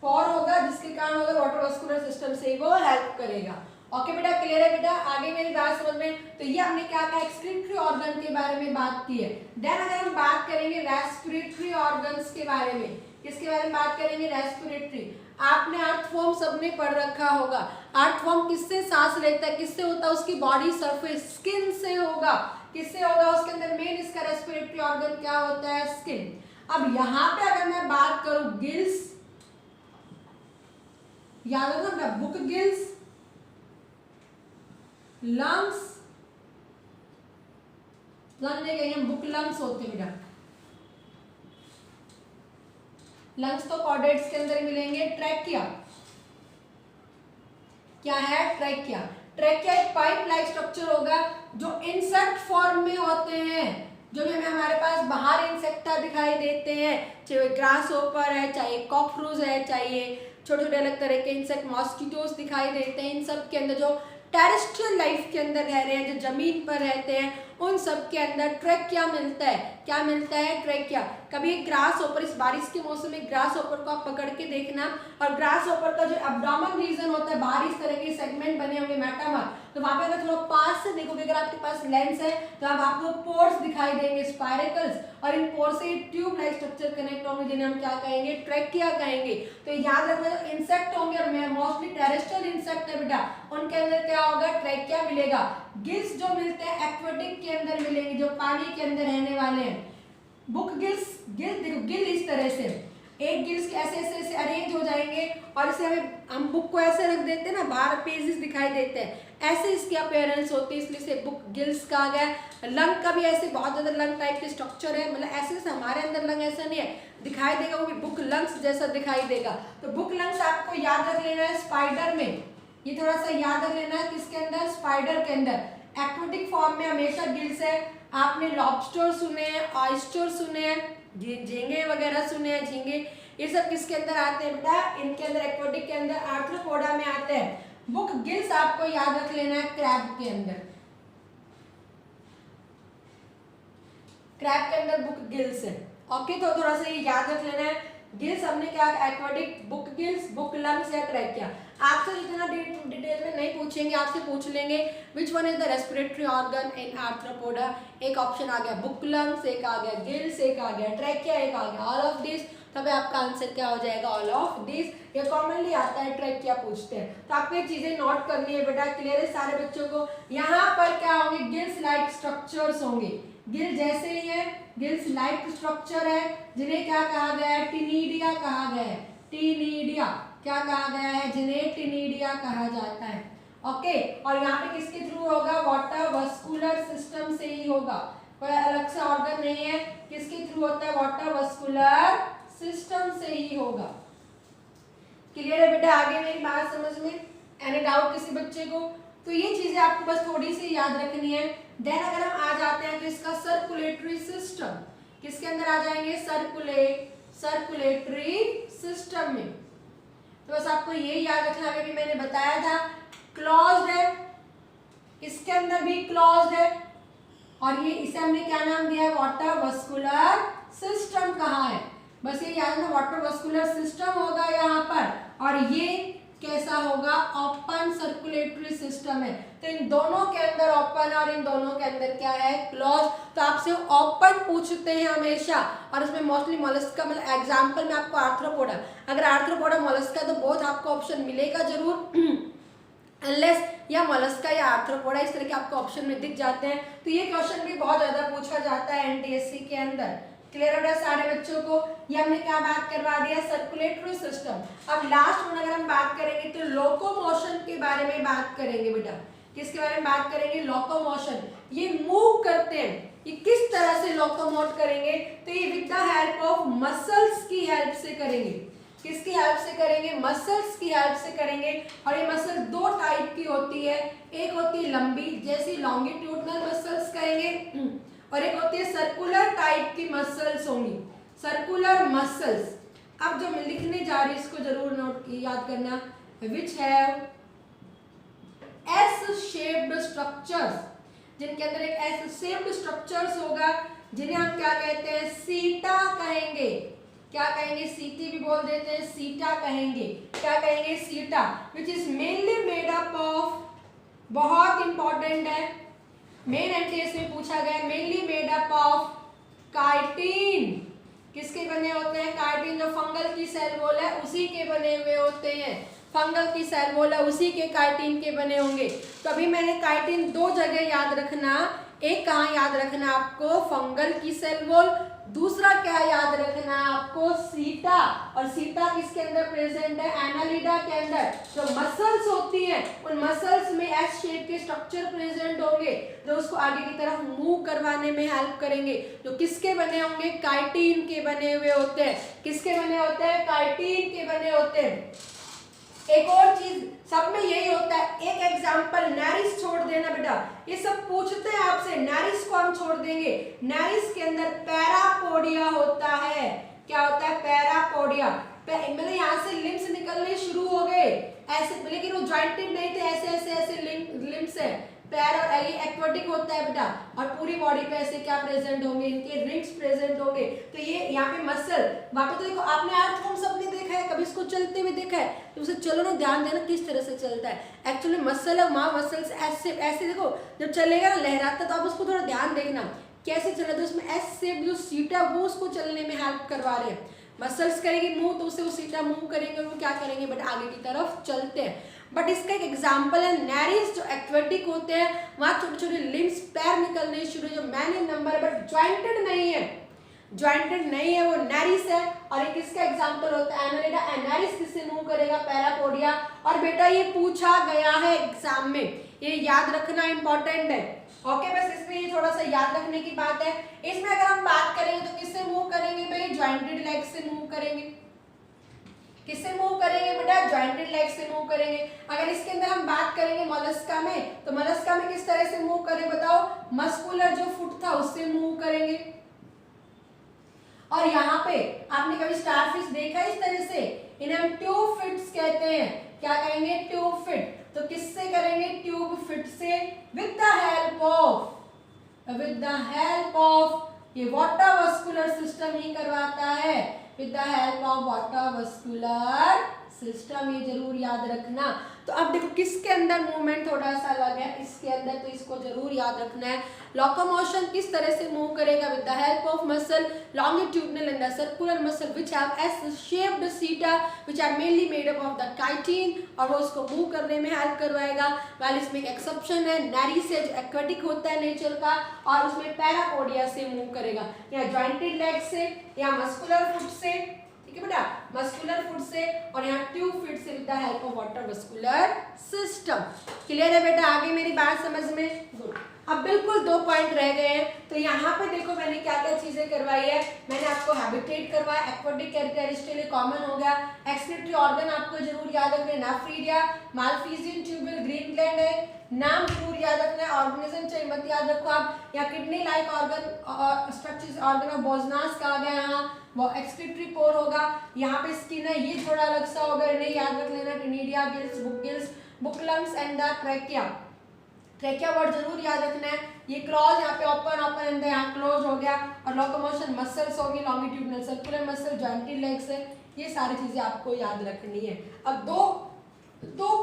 पोर होगा जिसके कारण होगा वाटर वस्कुलर सिस्टम से ही वो हेल्प करेगा। ओके बेटा, क्लियर है बेटा? आगे मेरी बात समझ में? तो ये हमने क्या कहा, एक्सक्रीटरी ऑर्गन के बारे में बात की है। देन अगर हम बात करेंगे रेस्पिरेटरी ऑर्गन्स के बारे में, किसके बारे में बात करेंगे? रेस्पिरेटरी। आपने अर्थवॉर्म सबने पढ़ रखा होगा। अर्थवॉर्म किससे सांस लेता है, किससे होता है? उसकी बॉडी सरफेस स्किन से होगा। किससे होगा? उसके अंदर मेन इसका रेस्पिरेटरी ऑर्गन क्या होता है? स्किन। अब यहाँ पे अगर मैं बात करूं गिल्स, याद रखना बुक गिल्स, लंग्स, लंग नहीं कहेंगे, बुक लंग्स होते बेटा। लंग्स तो कॉर्डेट्स के अंदर मिलेंगे। ट्रैकिया क्या है? ट्रैकिया। ट्रैकिया एक पाइप लाइक स्ट्रक्चर होगा जो इंसेक्ट फॉर्म में होते हैं, जो भी हमारे पास बाहर इंसेक्टा दिखाई देते हैं, चाहे ग्रास होपर है, चाहे कॉकरोच है, चाहे छोटे छोटे अलग तरह के इंसेक्ट मॉस्किटोज दिखाई देते हैं। इन सब के अंदर जो टेरेस्ट्रियल लाइफ के अंदर रह रहे हैं, जो जमीन पर रहते हैं, उन सब के अंदर ट्रैकिया मिलता है। क्या मिलता है? ट्रैकिया। कभी ग्रास होपर, इस बारिश के मौसम में ग्रास होपर को आप पकड़ के देखना, और ग्रास होपर का जो एब्डोमेन रीजन होता है, बाहर इस तरह के सेगमेंट बने होंगे मेटामर, तो वहां पे अगर थोड़ा पास से देखोगे, अगर आपके पास लेंस है तो अब आपको पोर्स दिखाई देंगे, स्पाइरेकल्स, और इन पोर्स से ट्यूब लाइक स्ट्रक्चर कनेक्ट होंगे जिन्हें हम क्या कहेंगे? ट्रैकिया कहेंगे। तो याद रखना, इंसेक्ट होंगे और मोस्टली टेरेस्ट्रियल इंसेक्ट है बेटा, उनके अंदर क्या होगा? ट्रैकिया मिलेगा। गिल्स जो मिलते हैं एक्वेटिक के अंदर मिलेंगे, जो पानी के अंदर रहने वाले हैं। बुक गिल्स, देखो गिल इस तरह से, एक गिल्स के ऐसे ऐसे ऐसे अरेंज हो जाएंगे, और इसे हम बुक को ऐसे रख देते हैं ना, बाहर पेजेस दिखाई देते हैं, ऐसे इसकी अपीयरेंस होती है, इसलिए इसे बुक गिल्स कहा गया। लंग का भी ऐसे बहुत ज्यादा लंग टाइप के स्ट्रक्चर है, मतलब ऐसे जैसे हमारे अंदर लंग ऐसा नहीं है, दिखाई देगा वो भी बुक लंग्स जैसा दिखाई देगा। तो बुक लंग्स आपको याद रख लेना है स्पाइडर में, ये थोड़ा सा याद रख लेना है, किसके अंदर? स्पाइडर के अंदर। एक्वेटिक फॉर्म में हमेशा गिल्स है। आपने लॉबस्टर सुने हैं, ऑयस्टर सुने हैं, झींगे वगैरह सुने हैं, झींगे, ये सब किसके अंदर आते हैं बेटा? इनके अंदर, एक्वेटिक के अंदर, आर्थ्रोपोडा में आते हैं। बुक गिल्स आपको याद रख लेना है क्रैब के अंदर, क्रैब के अंदर बुक गिल्स है। ओके, तो थोड़ा सा ये याद रख लेना है। गिल्स हमने क्या? Aquatic, book gills, book lungs या ट्रैकिया। आपसे जितना डिटेल में नहीं पूछेंगे, आपसे पूछ लेंगे विच one is the respiratory organ in arthropoda. एक ऑप्शन आ गया बुक लंग्स, एक आ गया गिल्स, एक आ गया ट्रैकिया, एक आ गया ऑल ऑफ दिस। तब आपका आंसर क्या हो जाएगा? All of this. ये कॉमनली आता है, ट्रैकिया पूछते हैं। तो आपको ये चीजें नोट करनी है बेटा, क्लियर है सारे बच्चों को? यहाँ पर क्या होंगे? गिल्स लाइक स्ट्रक्चर्स होंगे, गिल जैसे ही है, गिल्स लाइक स्ट्रक्चर है, जिन्हें क्या कहा गया है? टिनिडिया कहा गया है। टिनिडिया क्या कहा गया है? जिन्हें टिनिडिया कहा जाता है। ओके, और यहाँ पे किसके थ्रू होगा? वाटर वस्कुलर सिस्टम से ही होगा, कोई अलग से ऑर्गन नहीं है। किसके थ्रू होता है? वाटर वस्कुलर सिस्टम से ही होगा। क्लियर है बेटा? आगे मेरी बात समझ में? एनी डाउट किसी बच्चे को? तो ये चीजें आपको बस थोड़ी सी याद रखनी है। देन अगर हम आ जाते हैं तो इसका सर्कुलेटरी सिस्टम, किसके अंदर आ जाएंगे? सर्कुलेटरी सिस्टम में। तो बस आपको ये याद रखना है, अभी मैंने बताया था क्लोज्ड है, इसके अंदर भी क्लोज्ड है, और ये इसे हमने क्या नाम दिया है? वाटर वस्कुलर सिस्टम कहा है। बस ये याद रखना, वाटर वस्कुलर सिस्टम होगा यहाँ पर, और ये कैसा होगा? ओपन सर्कुलेटरी सिस्टम है। तो इन दोनों के अंदर ओपन और इन दोनों के अंदर क्या है? क्लोज। तो आपसे ओपन पूछते हैं हमेशा, और इसमें मोस्टली मोलस्का, मतलब एग्जांपल में आपको आर्थ्रोपोडा, अगर आर्थ्रोपोडा मोलस्का तो बहुत आपको ऑप्शन मिलेगा जरूर, अनलेस या मोलस्का या आर्थ्रोपोडा इस तरह के आपको ऑप्शन में दिख जाते हैं। तो ये क्वेश्चन भी बहुत ज्यादा पूछा जाता है एनटीएससी के अंदर। क्लियर हो रहा है सारे बच्चों को? ये हमने क्या बात करवा दिया? Circulatory system. अब लास्ट में अगर हम बात करेंगे तो लोकोमोशन के बारे में बात करेंगे बेटा। किसके बारे में बात करेंगे? लोकोमोशन। ये मूव करते हैं, ये किस तरह से लोकोमोट करेंगे? तो ये with the help of muscles की हेल्प से करेंगे। किसकी हेल्प से करेंगे? मसल्स की हेल्प से करेंगे। और ये मसल दो टाइप की होती है, एक होती है लंबी जैसी लॉन्गिट्यूडनल मसल्स कहेंगे, और एक होती है सर्कुलर टाइप की मसल्स होंगी, सर्कुलर मसल्स। अब जो मैं लिखने जा रही हूँ इसको जरूर नोट याद करना, विच हैव एस शेप्ड स्ट्रक्चर्स, जिनके अंदर एक एस शेप्ड स्ट्रक्चर्स होगा, जिन्हें हम क्या कहते हैं? सीटा कहेंगे। क्या कहेंगे? सीटी भी बोल देते हैं, सीटा कहेंगे। क्या कहेंगे? सीटा, which is mainly made up of, बहुत इंपॉर्टेंट है, मेन एंट्रीज में पूछा गया, mainly made up of chitin. किसके बने होते हैं? काइटिन, जो फंगल की सेल वॉल है उसी के बने हुए होते हैं। फंगल की सेल वॉल है उसी के काइटिन के बने होंगे। तो अभी मैंने काइटिन दो जगह याद रखना, एक कहाँ याद रखना आपको? फंगल की सेल वॉल। दूसरा क्या याद रखना है आपको? सीटा। और सीटा किसके अंदर प्रेजेंट है? एनालिडा के अंदर। जो मसल्स होती हैं उन मसल्स में एस शेप के स्ट्रक्चर प्रेजेंट होंगे जो उसको आगे की तरफ मूव करवाने में हेल्प करेंगे। जो किसके बने होंगे? काइटिन के बने हुए होते हैं। किसके बने होते हैं? काइटिन के बने होते हैं। एक और चीज सब में यही होता है, एक एग्जांपल नैरिस छोड़ देना बेटा, ये सब पूछते हैं आपसे, नैरिस को हम छोड़ देंगे। नैरिस के अंदर पैरापोडिया होता है। क्या होता है? पैरापोडिया। मतलब यहाँ से लिम्स निकलने शुरू हो गए ऐसे, लेकिन वो जॉइंटेड नहीं थे, ऐसे ऐसे ऐसे लिम्स है। पैर और ये एक्वाटिक होता है बेटा, और पूरी बॉडी पे ऐसे क्या प्रेजेंट होंगे? इनके रिंग्स प्रेजेंट होंगे। तो ये यहाँ पे मसल, वहां पे तो देखो आपने आर्थरोम सबने देखा है, कभी इसको चलते हुए देखा है, तो उसे चलो ना, ध्यान देना किस तरह से चलता है। एक्चुअली मसल है, वहां मसल्स ऐसे ऐसे देखो, जब चलेगा ना लहराता, तो आप उसको थोड़ा ध्यान देखना कैसे चला, तो उसमें एस शेप जो सीट है वो उसको चलने में हेल्प करवा रहे हैं। मसल्स करेगी मूव तो उससे वो सीटा मूव करेंगे, वो क्या करेंगे बट आगे की तरफ चलते हैं। बट इसका एक एग्जांपल है नैरिस, जो एक्वेटिक होते हैं वहां छोटे छोटे लिम्स पैर निकलने शुरू, जो man in number but jointed नहीं है, ज्वाइंटेड नहीं है, वो नैरिस है। और एक इसका एग्जांपल होता है एनालिडा। एनालिस किससे मूव करेगा? पैरापोडिया। और बेटा ये पूछा गया है एग्जाम में, ये याद रखना इंपॉर्टेंट है। ओके, बस इसमें ये थोड़ा सा याद रखने की बात है। इसमें अगर हम बात करेंगे तो किससे मूव करेंगे भाई? ज्वाइंटेड लेग से मूव करेंगे। किससे मूव करेंगे बेटा? ज्वाइंटेड लेग से मूव करेंगे। अगर इसके अंदर हम बात करेंगे मोलस्का में, तो मोलस्का में किस तरह से मूव करें बताओ? मस्कुलर जो फुट था उससे मूव करेंगे। और यहाँ पे आपने कभी स्टारफिश देखा है इस तरह से? इन्हें हम ट्यूब फिट्स कहते हैं। क्या कहेंगे? Tube fit. तो किससे करेंगे? ट्यूब फिट से, विद द हेल्प ऑफ ये वाटर वस्कुलर सिस्टम ही करवाता है, with the help of water vascular system, ये जरूर याद रखना। तो अब देखो किसके अंदर मूवमेंट थोड़ा सा अलग है, इसके अंदर, तो इसको जरूर याद रखना है। लोकोमोशन किस तरह से मूव करेगा? With the help of muscle longitudinal and circular muscle which have S shaped seta which are mainly made up of the chitin, और वो उसको मूव करने में हेल्प करवाएगा। वाल इसमें एक एक्सेप्शन है, नैरिस है जो एक्वेटिक होता है नेचर का, और उसमें पैरापोडिया से मूव करेगा, या ज्वाइंटेड लेग से, या मस्कुलर फुट से, ठीक है बेटा, मस्कुलर फुट से, और यहाँ ट्यूब फिट से with the help of water vascular system. Clear है बेटा? आगे मेरी बात समझ में? गुड। अब बिल्कुल 2 पॉइंट रह गए हैं। तो यहाँ पे देखो मैंने क्या क्या चीजें करवाई है। मैंने आपको हैबिटेट करवाया, एक्वेटिक कैरेक्टरिस्टिक कॉमन हो गया। एक्सक्रीटरी ऑर्गन आपको जरूर याद रखना है, nephridia, Malpighian tubule, green gland है, नाम जरूर याद रखना है। ऑर्गेनिज्म चाहिए मत याद रखो आप, या किडनी लाइक ऑर्गन और स्ट्रक्चर्स ऑर्गन ऑफ बोजनास कहा गया, यहाँ वो एक्सक्रीटरी पोर होगा। यहाँ पे स्किन है, ये थोड़ा अलग सा होगा, इन्हें याद रख लेना, टिनिडिया gills, book lungs and the trachea. Trachea word जरूर याद रखना है। ये क्लॉज यहाँ पे ओपन एंड यहाँ क्लोज हो गया। और लोकोमोशन मसल्स होगी, longitudinal circular muscle, jointed legs है, ये सारी चीजें आपको याद रखनी है। अब दो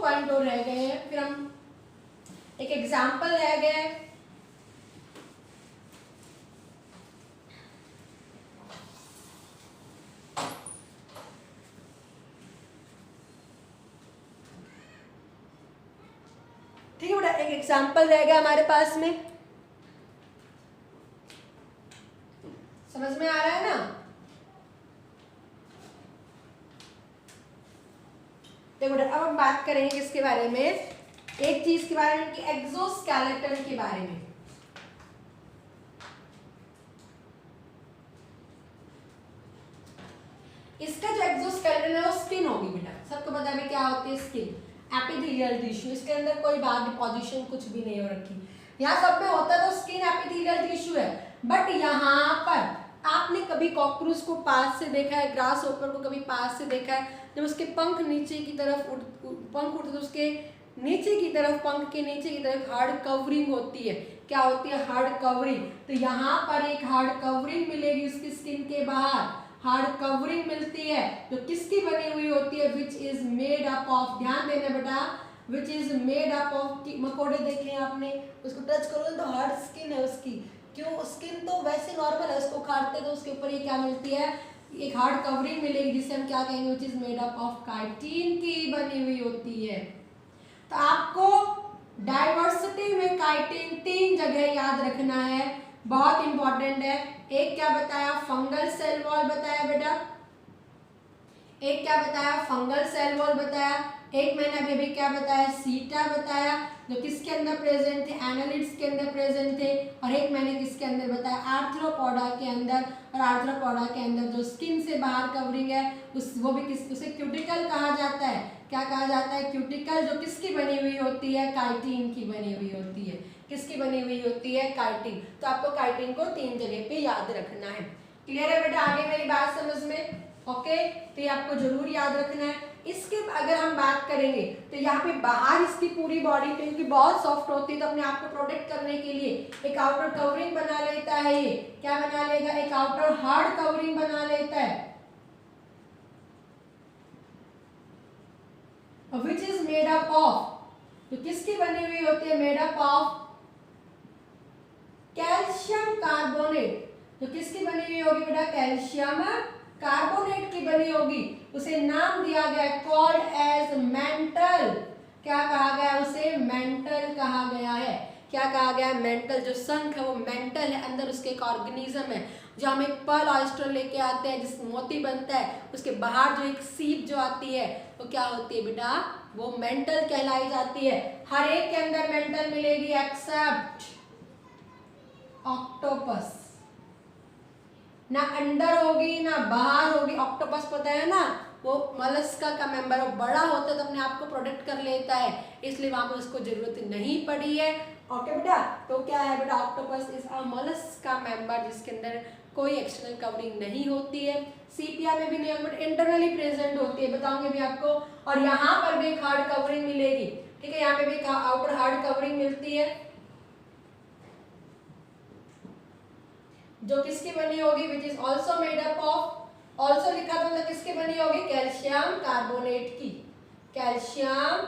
पॉइंट और रह गए हैं, फिर हम एक एग्जाम्पल रह गए। ठीक है बेटा, एक एग्जाम्पल रह गया हमारे पास में, समझ में आ रहा है ना? देखो बेटा, अब हम बात करेंगे किसके बारे में? एक चीज के बारे में कि एक्सोस्केलेटन के बारे में। इसका जो एक्सोस्केलेटन है वो स्किन होगी बेटा, सबको पता है क्या होती है स्किन, एपिथेलियल टिश्यू। इसके अंदर कोई बाहर डिपोजिशन कुछ भी नहीं हो रखी, यहाँ सब में होता तो स्किन एपिथेलियल टिश्यू है। बट यहाँ पर आपने कभी कॉकरोच को पास से देखा है, ग्रास होपर को कभी पास से देखा है, जब उसके पंख नीचे की तरफ पंख उड़ते तो उसके नीचे की तरफ, पंख के नीचे की तरफ हार्ड कवरिंग होती है। क्या होती है? Hard covering. तो यहाँ पर एक हार्ड कवरिंग मिलेगी उसकी स्किन के बाहर, हार्ड कवरिंग मिलती है जो किसकी बनी हुई होती है, which is made up of, ध्यान देना बेटा, which is made up of, मकोड़े देखे आपने, उसको टच करोगे तो हार्ड स्किन है उसकी, क्यों? स्किन तो वैसे नॉर्मल है, उसको काटते तो उसके ऊपर ये क्या मिलती है, एक हार्ड कवरिंग मिलेगी जिसे हम क्या कहेंगे, which is made up of chitin की बनी हुई होती है। तो आपको डाइवर्सिटी में काइटिन 3 जगह याद रखना है, बहुत इंपॉर्टेंट है। एक क्या बताया? फंगल सेल वॉल बताया बेटा, एक क्या बताया? फंगल सेल वॉल बताया। एक मैंने अभी क्या बताया? सीटा बताया, जो किसके अंदर प्रेजेंट थे? एनालिड्स के अंदर प्रेजेंट थे। और एक मैंने किसके अंदर बताया? आर्थ्रोपोडा के अंदर। और आर्थ्रोपोडा के अंदर जो स्किन से बाहर कवरिंग है वो भी उसे क्यूटिकल कहा जाता है। क्या कहा जाता है? क्यूटिकल, जो किसकी बनी हुई होती है? काइटिन की बनी हुई होती है। किसकी बनी हुई होती है? काइटिन। तो आपको काइटिन को 3 जगह पे याद रखना है। क्लियर है बेटा? आगे मेरी बात समझ में? ओके, तो ये आपको जरूर याद रखना है। इसके अगर हम बात करेंगे तो यहाँ पे बाहर इसकी पूरी बॉडी क्योंकि बहुत सॉफ्ट होती है तो अपने आप को प्रोटेक्ट करने के लिए एक आउटर कवरिंग बना लेता है। ये क्या बना लेगा? एक आउटर हार्ड कवरिंग बना लेता है, which is made up of, तो किसकी बनी हुई होती है? Made up of calcium carbonate. तो किसकी बनी हुई होगी बेटा? कैल्शियम कार्बोनेट की बनी होगी। उसे नाम दिया गया है कॉल्ड एज मेंटल। क्या कहा गया? उसे मेंटल कहा गया है। क्या कहा गया? मेंटल। जो शंख है वो मेंटल है, अंदर उसके एक ऑर्गेनिज्म है। जो हम एक पर्ल ऑयस्टर लेके आते हैं जिस मोती बनता है, उसके बाहर जो एक सीप जो आती है वो क्या होती है बेटा? वो मेंटल कहलाई जाती है। हर एक के अंदर मेंटल मिलेगी एक्सेप्ट ऑक्टोपस। ना अंदर होगी ना बाहर होगी। ऑक्टोपस पता है ना, वो मलस्का का मेंबर, वो बड़ा होता है तो अपने आप को प्रोटेक्ट कर लेता है, इसलिए वहां पर उसको जरूरत नहीं पड़ी है। ओके बेटा, तो क्या है बेटा? Octopus is a Mollusca member जिसके अंदर कोई एक्सटर्नल कवरिंग नहीं होती है। सीपिया में भी नहीं होती, बट इंटरनली प्रेजेंट होती है, बताऊंगी भी आपको। और यहाँ पर भी एक हार्ड कवरिंग मिलेगी, ठीक है, यहाँ पे भी आउटर हार्ड कवरिंग मिलती है जो किसकी बनी होगी? Which is also made up of, also लिखा था मतलब किसकी बनी होगी? कैल्शियम कार्बोनेट की। कैल्शियम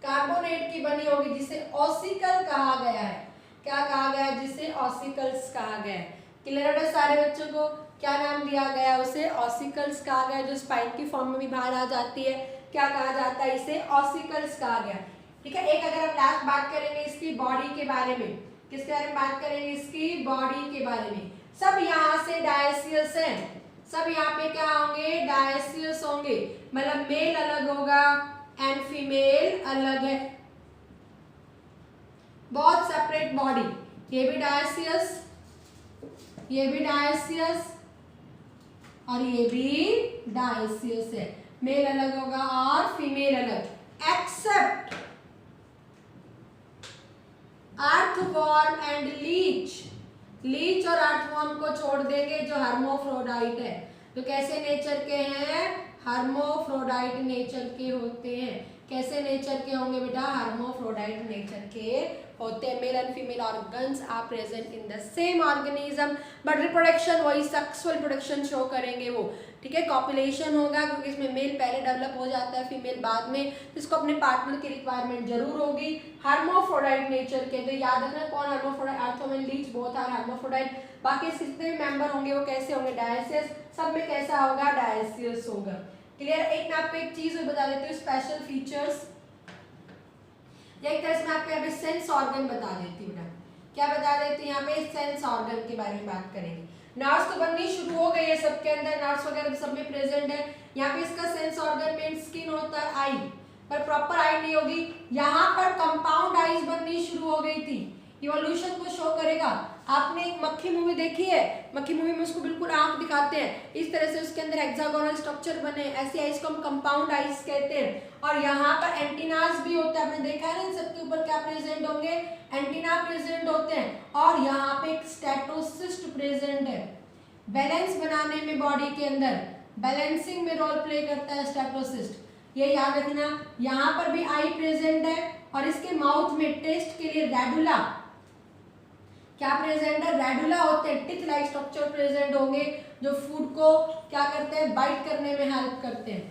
कार्बोनेट की बनी होगी जिसे ऑसिकल कहा गया है। क्या कहा गया है? जिसे ऑसिकल्स कहा गया है। क्लियर है सारे बच्चों को? क्या नाम दिया गया? उसे ऑसिकल्स कहा गया, जो स्पाइन की फॉर्म में भी बाहर आ जाती है। क्या कहा जाता है? इसे ऑसिकल्स कहा गया। ठीक है, एक अगर हम लास्ट बात करेंगे इसकी बॉडी के बारे में, किसके बारे में बात करेंगे? इसकी बॉडी के बारे में। सब यहाँ से डायसियस है, सब यहाँ पे क्या होंगे? डायसियस होंगे, मतलब मेल अलग होगा एंड फीमेल अलग है, बहुत सेपरेट बॉडी। ये भी डायसियस, ये भी डायसियस और ये भी डायसियस है। मेल अलग होगा और फीमेल अलग, except earthworm and leech. Leech और अर्थवॉर्म को छोड़ देंगे जो हर्मोफ्रोडाइट है। तो कैसे नेचर के हैं? हर्मोफ्रोडाइट नेचर के होते हैं। कैसे नेचर के होंगे बेटा? हर्मोफ्रोडाइट नेचर के होते हैं। Male and female organs are present in the same organism, but reproduction वही सेक्सुअल प्रोडक्शन शो करेंगे वो। ठीक है, कॉपुलेशन होगा क्योंकि इसमें मेल पहले डेवलप हो जाता है, फीमेल बाद में, इसको अपने पार्टनर की रिक्वायरमेंट जरूर होगी। हार्मोफ्रोडाइट नेचर के, तो याद रखना कौन hermaphrodite? Earthworm and leech both are hermaphrodite. बाकी जितने भी मेंबर होंगे वो कैसे होंगे? डायसियस। सब में कैसा होगा? डायसियस होगा। क्लियर? एक मैं आपको एक चीज बता देती हूँ, स्पेशल फीचर्स। एक तरह से मैं आपको यहाँ पे सेंस ऑर्गन बता देती हूँ बेटा। क्या बता देती हूँ? यहाँ पे सेंस ऑर्गन के बारे में बात करेंगे। नर्व्स तो बननी शुरू हो गई है सबके अंदर, नर्व्स वगैरह सब में प्रेजेंट है। यहाँ पे इसका सेंस ऑर्गन मेन स्किन होता है आई, पर प्रॉपर आई नहीं होगी। यहाँ पर कंपाउंड आइज बननी शुरू हो गई थी। इवोल्यूशन को शो करेगा। आपने एक मक्खी मूवी देखी है, मक्खी मूवी में उसको बिल्कुल आंख दिखाते हैं, इस तरह से उसके अंदर हेक्सागोनल स्ट्रक्चर बने, ऐसी आइज को हम कंपाउंड आइज कहते हैं। और यहाँ पर एंटीनास भी होता है, आपने देखा है ना, इन सबके ऊपर क्या प्रेजेंट होंगे, एंटीना प्रेजेंट होते हैं। और यहाँ पे एक स्टेटोसिस्ट प्रेजेंट है, बैलेंस बनाने में बॉडी के अंदर बैलेंसिंग में रोल प्ले करता है स्टेटोसिस्ट, ये याद रखना। यहाँ पर भी आई प्रेजेंट है और इसके माउथ में टेस्ट के लिए रेडुला क्या प्रेजेंट है, रेडुला होते हैं, टिथ लाइक स्ट्रक्चर प्रेजेंट होंगे जो फूड को क्या करते हैं, बाइट करने में हेल्प करते हैं।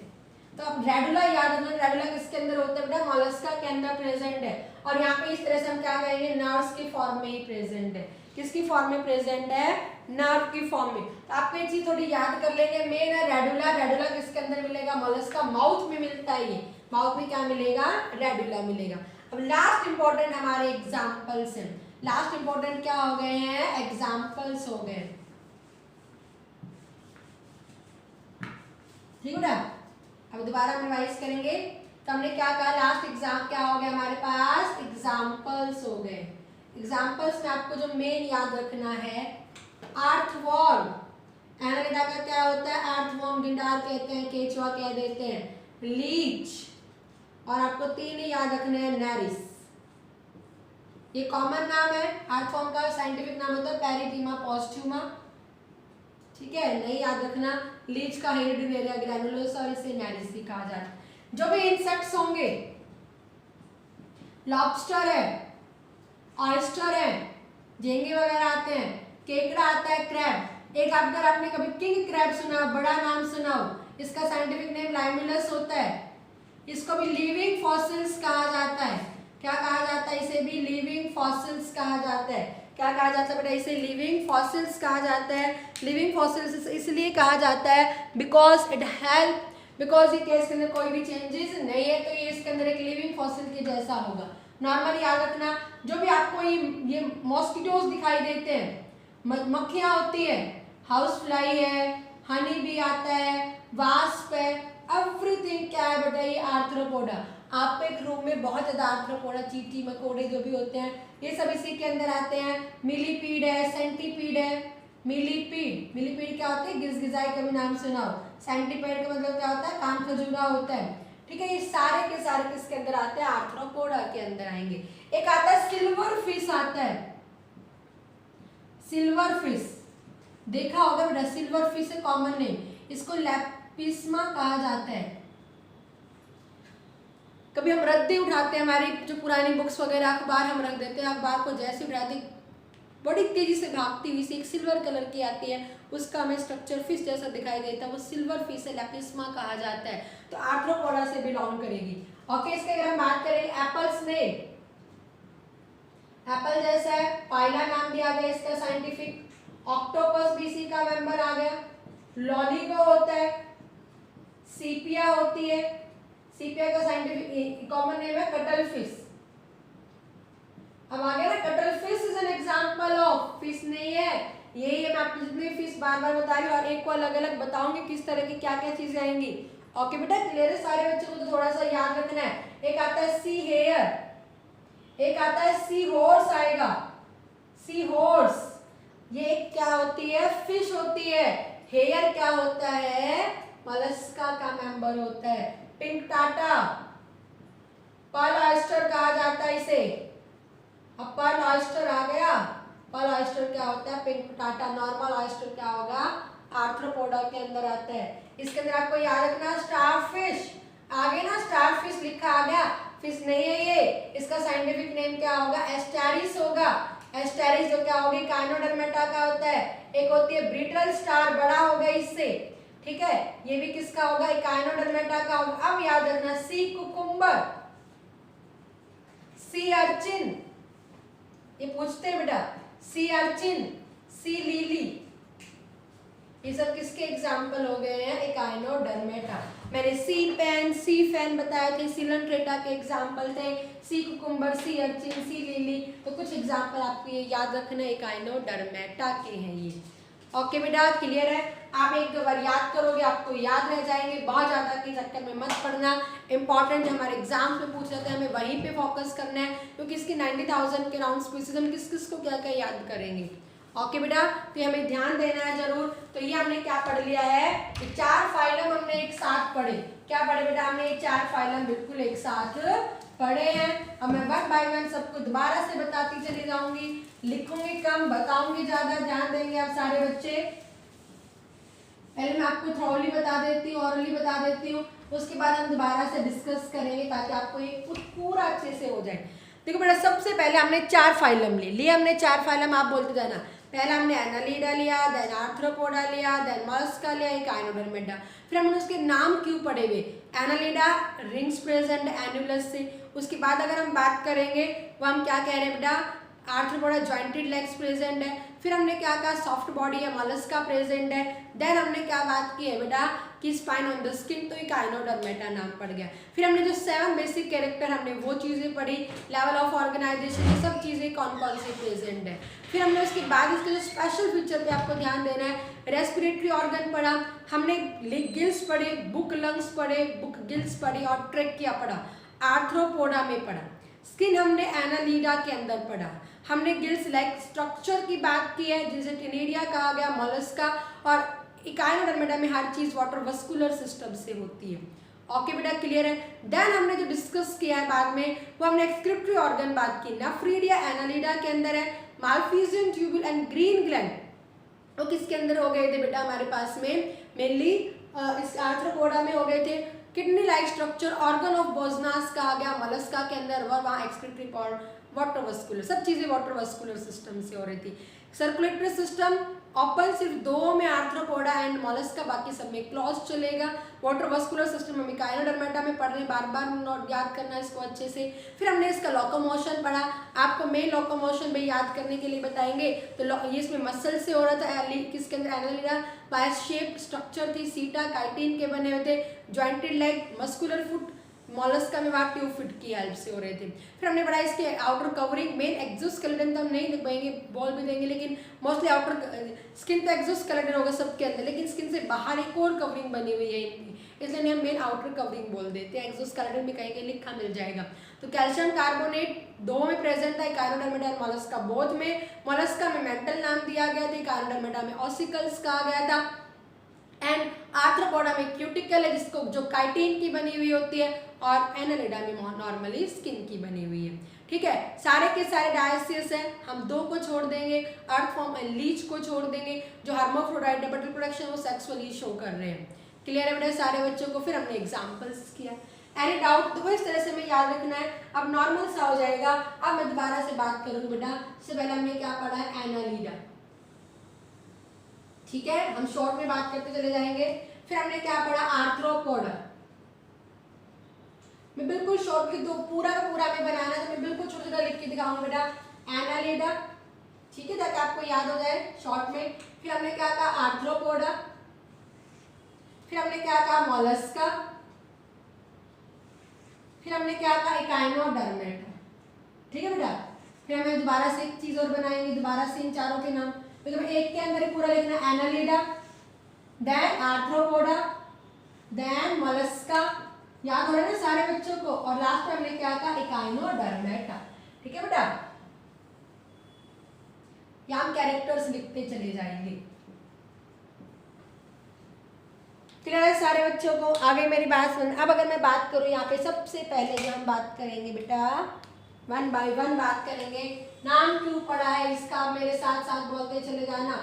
तो अब रेडुला याद रखना, रेडुला किसके अंदर होता है बेटा, मोलस्का के अंदर प्रेजेंट है। और यहाँ पे इस तरह से हम क्या कहेंगे, नर्व्स के फॉर्म में ही प्रेजेंट है। किसकी फॉर्म में प्रेजेंट है, नर्व की फॉर्म में। तो आपको ये चीज थोड़ी याद कर लेंगे, मेन है रेडुला। रेडुला किसके अंदर मिलेगा, मोलस्का, माउथ में मिलता है। ये माउथ में क्या मिलेगा, रेडुला मिलेगा। अब लास्ट इंपॉर्टेंट हमारे एग्जाम्पल्स हैं। लास्ट इंपॉर्टेंट क्या हो गए हैं, एग्जाम्पल्स हो गए, ठीक है ना। अब दोबारा हम रिवाइज करेंगे। तो हमने क्या कहा, लास्ट एग्जाम क्या हो गया हमारे पास, एग्जाम्पल्स हो गए। एग्जाम्पल्स में आपको जो मेन याद रखना है, अर्थवॉर्म, एनालिडा का क्या होता है, अर्थवॉर्म, गिंडार कहते हैं, केचुआ कह देते हैं, लीच, और आपको तीन ही याद रखने हैं, नेरिस। ये कॉमन नाम है, अर्थवॉर्म का साइंटिफिक नाम होता है पैरीटीमा पोस्ट्यूमा, ठीक है, नहीं याद रखना। लीच का हेरिडिनेरिया ग्रैनुलोसा, और इसे नेरिस भी कहा जाता है। जो भी इंसेक्ट्स होंगे, लॉबस्टर है, ऑयस्टर है, झींगे वगैरह आते हैं, केकड़ा आता है, क्रैब। एक अगर आपने कभी किंग क्रैब सुना, बड़ा नाम सुना हो, इसका साइंटिफिक नेम लाइमुलस होता है। इसको भी लिविंग फॉसिल्स कहा जाता है। क्या कहा जाता है, इसे भी लिविंग फॉसिल्स कहा जाता है। क्या कहा जाता है बेटा, इसे लिविंग फॉसिल्स कहा जाता है। लिविंग फॉसिल्स इसलिए कहा जाता है बिकॉज इट हेल्प, बिकॉज ये केस के अंदर कोई भी चेंजेस नहीं है, तो ये इसके अंदर एक लिविंग फॉसिल के जैसा होगा। नॉर्मली याद रखना, जो भी आपको ये मॉस्किटोज दिखाई देते हैं, मक्खियाँ होती है, हाउस फ्लाई है, हनी बी आता है, वास्प है, एवरीथिंग क्या है बेटा, ये आर्थ्रोपोडा। आप एक रूम में बहुत ज़्यादा आर्थ्रोपोडा, चींटी, मकोड़े जो भी होते हैं, ये सब इसी के अंदर आते हैं। मिलीपीड है, सेंटीपीड है। मिलीपीड, मिलीपीड क्या होते हैं, गिजगिजाई का भी नाम सुना हो। सेंटीपीड का मतलब क्या होता है, कान खजूरा होता है, ठीक है। ये सारे के सारे किसके अंदर आते हैं, आर्थ्रोपोडा के अंदर आएंगे। एक आता है सिल्वर फिश आता है, सिल्वर फिश देखा होगा बेटा, सिल्वर फिश है कॉमन नेम, इसको लेपिस्मा कहा जाता है। कभी हम रद्दी उठाते हैं, हमारी जो पुरानी बुक्स वगैरह अखबार हम रख देते हैं, अखबार को जैसे उठाते बड़ी तेजी से भागती हुई से एक सिल्वर कलर की आती है, उसका हमें स्ट्रक्चर फिश जैसा दिखाई देता है, वो सिल्वर फिश है, लेपिस्मा कहा जाता है। तो आर्थ्रोपोडा से बिलोंग करेगी। ओके, इसके अगर हम बात करें एप्पल्स में, एप्पल जैसा है, पाइला नाम दिया गया इसका साइंटिफिक। ऑक्टोपस भी इसी का मेंबर आ गया। लॉलीगो होता है, सीपिया होती है, सीपिया का साइंटिफिक कॉमन नेम है कटल फिश। अब आ गया ना, cuttle fish is an example of, fish नहीं है, यही है। मैं आपको जितने फिश बार बार बता रही हूँ और एक को अलग अलग बताऊंगी किस तरह की क्या क्या चीजें आएंगी। ओके बेटा, क्लियर है सारे बच्चों को, तो थोड़ा सा याद रखना है। एक आता है सी हेयर, एक आता है सी हॉर्स आएगा, सी हॉर्स, ये क्या होती है, फिश होती है। हेयर क्या होता है, मोलस्का का मेंबर होता है। पिंक टाटा, पर्ल ऑयस्टर कहा जाता है इसे। अब पर्ल ऑयस्टर आ गया, पर्ल ऑयस्टर क्या होता है, पिंक टाटा। नॉर्मल ऑयस्टर क्या होगा, आर्थ्रोपोडा के अंदर आता है। इसके अंदर आपको याद रखना स्टारफिश, आगे ना स्टारफिश लिखा आ गया, फिश नहीं है ये, इसका साइंटिफिक नेम क्या होगा, एस्टेरिस होगा। एस्टेरिस जो क्या होगी, काइनोडर्मेटा का होता है। एक होती है ब्रिटल स्टार, बड़ा होगा इससे, ठीक है, ये भी किसका होगा, काइनोडर्मेटा का होगा। अब याद रखना सी कुकुम्बर, सी अर्चिन, ये पूछते हैं बेटा, सी अर्चिन, सी लीली, ये सब किसके एग्जाम्पल हो गए हैं, एकाइनोडर्मेटा। मैंने सी पेन, सी फैन बताए थे, सिलेंट्रेटा के एग्जाम्पल थे, sea cucumber, sea urchin, sea lily. तो कुछ एग्जाम्पल आपको ये याद रखना, एकाइनोडर्मेटा के हैं ये। ओके बेटा, क्लियर है? आप एक बार याद करोगे आपको याद रह जाएंगे, बहुत ज़्यादा के चक्कर में मत पड़ना। इंपॉर्टेंट है, हमारे एग्जाम में पूछ जाते हैं, हमें वहीं पे फोकस करना है, क्योंकि इसकी 90,000 के राउंड स्पीसीज हम किस किस को क्या क्या याद करेंगे। ओके बेटा, तो ये हमें ध्यान देना है जरूर। तो ये हमने क्या पढ़ लिया है कि 4 फाइलम हमने एक साथ पढ़े। क्या पढ़े बेटा? हमने ये 4 फाइलम बिल्कुल एक साथ पढ़े हैं। अब मैं 1 बाय 1 सबको दोबारा से बताती चली जाऊंगी, लिखूंगी कम, बताऊंगी ज्यादा, ध्यान देंगे आप सारे बच्चे। पहले मैं आपको थ्रोली बता देती हूँ, ऑरली बता देती हूँ, उसके बाद हम दोबारा से डिस्कस करेंगे ताकि आपको ये पूरा अच्छे से हो जाए। देखो बेटा, सबसे पहले हमने 4 फाइलम लिए हमने 4 फाइलम, आप बोलते जाना। पहला हमने एनालिडा लिया, देन आर्थ्रोपोडा लिया, देन मॉलस्का लिया, एक आइनोडर्मेटा। फिर हमने उसके नाम क्यों पढ़े हुए, एनालिडा रिंग्स प्रेजेंट एनुलस से। उसके बाद अगर हम बात करेंगे वो हम क्या कह रहे हैं बेटा, आर्थ्रोपोडा जॉइंटेड लेग्स प्रेजेंट है। फिर हमने क्या कहा, सॉफ्ट बॉडी है, मॉलस्का प्रेजेंट है। देन हमने क्या बात की है बेटा कि स्पाइन ऑन द स्किन, तो एक आइनोडर्मेटा नाम पड़ गया। फिर हमने जो 7 बेसिक कैरेक्टर हमने वो चीज़ें पढ़ी, लेवल ऑफ ऑर्गेनाइजेशन, ये सब चीज़ें कौन कौन सी प्रेजेंट है। फिर हमने उसके बाद इसके जो स्पेशल फीचर पे आपको ध्यान देना है, रेस्पिरेटरी ऑर्गन पढ़ा हमने, गिल्स पढ़े, बुक लंग्स पढ़े, बुक गिल्स पढ़ी और ट्रेकिया पढ़ा, आर्थ्रोपोडा में पढ़ा। स्किन हमने एनालिडा के अंदर पढ़ा, हमने गिल्स लाइक स्ट्रक्चर की बात की है जिसे टिनेरिया कहा गया, मोलस्का, और इकाइनोडर्मेटा में हर चीज वाटर वस्कुलर सिस्टम से होती है। ओके बेटा, क्लियर है? देन हमने जो डिस्कस किया है बाद में वो हमने एक्सक्रिप्टरी ऑर्गन बात की, नेफ्रीडिया एनालिडा के अंदर है, Malpighian tubule and green gland वो किसके अंदर हो गए थे बेटा हमारे पास में, मेनली इस आर्थ्रोपोडा में हो गए थे। Kidney like structure organ of Bojanus कहा गया मोलस्का के अंदर, और वहाँ एक्सक्रीटरी वाटर वस्कुलर, सब चीजें वाटर वस्कुलर सिस्टम से हो रही थी। सर्कुलेटरी सिस्टम ओपन सिर्फ 2 में आर्थ्रोपोडा एंड मोलस्का, बाकी सब में क्लोज चलेगा। वाटर वस्कुलर सिस्टम हम इकाइनोडर्मेटा में पढ़ रहे हैं, बार बार नोट याद करना है इसको अच्छे से। फिर हमने इसका लोकोमोशन पढ़ा, आपको मेन लोकोमोशन में याद करने के लिए बताएंगे। तो ये इसमें मसल से हो रहा था, किसके अंदर, एनालिडा, बाय शेप स्ट्रक्चर थी, सीटा काइटिन के बने हुए थे, jointed leg, muscular foot, Mollusca में वहाँ ट्यूब फिट की हेल्प से हो रहे थे। फिर हमने पढ़ा इसके आउटर कवरिंग, मेन एक्सोस्केलेटन तो हम नहीं लिख पाएंगे, बोल भी देंगे, लेकिन मोस्टली आउटर स्किन तो एक्सोस्केलेटन होगा सबके अंदर, लेकिन स्किन से बाहर एक और कवरिंग बनी हुई है इनकी, इसलिए हम मेन आउटर कवरिंग बोल देते हैं, एक्सोस्केलेटन भी कहेंगे, लिखा मिल जाएगा। तो कैल्शियम कार्बोनेट 2 में प्रेजेंट था, इकाइनोडर्मेटा और मोलस्का बोथ में। मोलस्का में मेंटल नाम दिया गया था, इकाइनोडर्मेटा में ऑसिकल्स कहा गया था। एंड आर्थ्रोपोडा में क्यूटिकल है जिसको जो काइटिन की बनी हुई होती है, और एनालिडा में नॉर्मली स्किन की बनी हुई है। ठीक है, सारे के सारे डायसियस है, हम 2 को छोड़ देंगे, अर्थ फॉर्म एंड लीच को छोड़ देंगे, जो हार्मोफ्रोडाइट है, बटल प्रोडक्शन वो सेक्सुअली शो कर रहे हैं। क्लियर है बेटा सारे बच्चों को? फिर हमने एग्जाम्पल्स किया, एनी डाउट तो इस तरह से हमें याद रखना है। अब नॉर्मल सा हो जाएगा। अब मैं दोबारा से बात करूँगी बेटा, इससे पहले हमने क्या पढ़ा है, एनालिडा, ठीक है, हम शॉर्ट में बात करते चले जाएंगे। फिर हमने क्या पढ़ा, आर्थ्रोपोडा, मैं बिल्कुल शॉर्ट लिख दो, पूरा का पूरा में बनाना है तो मैं बिल्कुल छोटा छोटा लिख के दिखाऊंगा बेटा, एनालिडा, ठीक है, ताकि आपको याद हो जाए शॉर्ट में। फिर हमने क्या कहा, आर्थ्रोपोडा, फिर हमने क्या कहा, मोलस्का, फिर हमने क्या कहा, इकाइनोडर्मेटा, ठीक है बेटा। फिर हमें दोबारा से एक चीज और बनाएंगे, दोबारा से इन चारों के नाम, तो तुम्हें एक के अंदर ही पूरा लिखना, Annelida, then Arthropoda, then Mollusca, याद हो रहा है ना सारे बच्चों को, और लास्ट में हमने क्या कहा, इकाइनोडर्मेटा, ठीक है बेटा। यहाँ हम कैरेक्टर्स लिखते चले जाएंगे। क्लियर है सारे बच्चों को? आगे मेरी बात सुन। अब अगर मैं बात करूँ यहाँ पे सबसे पहले जो हम बात करेंगे बेटा, 1 बाय 1 बात करेंगे। नाम क्यों पढ़ा है इसका, मेरे साथ साथ बोलते चले जाना,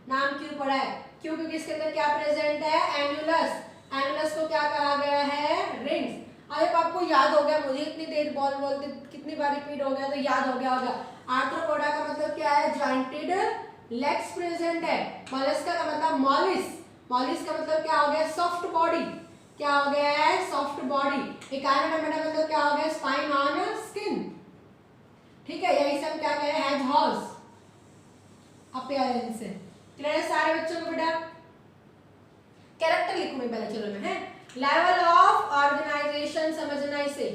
नाम क्यों पढ़ा है? क्यों? क्योंकि इसके अंदर क्या प्रेजेंट है, एनुलस। एनुलस को क्या कहा गया है, रिंग्स। अब आपको याद हो गया, मुझे इतनी देर बोलते कितनी बार रिपीट हो गया तो याद हो गया होगा। आर्थ्रोपोडा का मतलब क्या है, जॉइंटेड लेग्स प्रेजेंट है। मोलस्का का मतलब मॉलिस, मॉलिस का मतलब क्या हो गया, सॉफ्ट बॉडी, क्या हो गया है, सॉफ्ट बॉडी। इकाइनोडर्मेटा का मतलब क्या हो गया, स्पाइन ऑन स्किन, ठीक है, यही सब क्या कह रहे हैं, हेडहॉर्स अपीयरेंस से। क्लियर है सारे बच्चों को बेटा? कैरेक्टर लिखूं मैं पहले, चलो मैं, है लेवल ऑफ ऑर्गेनाइजेशन समझना इसे,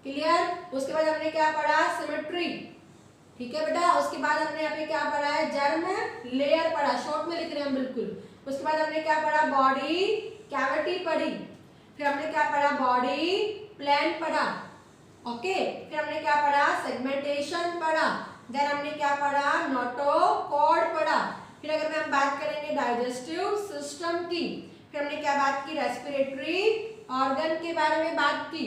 क्लियर। उसके बाद हमने क्या पढ़ा, सिमेट्री, ठीक है बेटा। उसके बाद हमने यहाँ पे क्या पढ़ा है, जर्म लेयर पढ़ा, शॉर्ट में लिख रहे हैं बिल्कुल। उसके बाद हमने क्या पढ़ा, बॉडी कैविटी पढ़ी, फिर हमने क्या पढ़ा, बॉडी प्लान पढ़ा, ओके। फिर हमने क्या पढ़ा, सेगमेंटेशन पढ़ा, देन हमने क्या पढ़ा, नोटोकॉर्ड पढ़ा। फिर अगर हम बात करेंगे डाइजेस्टिव सिस्टम की, फिर हमने क्या बात की, रेस्पिरेटरी ऑर्गन के बारे में बात की,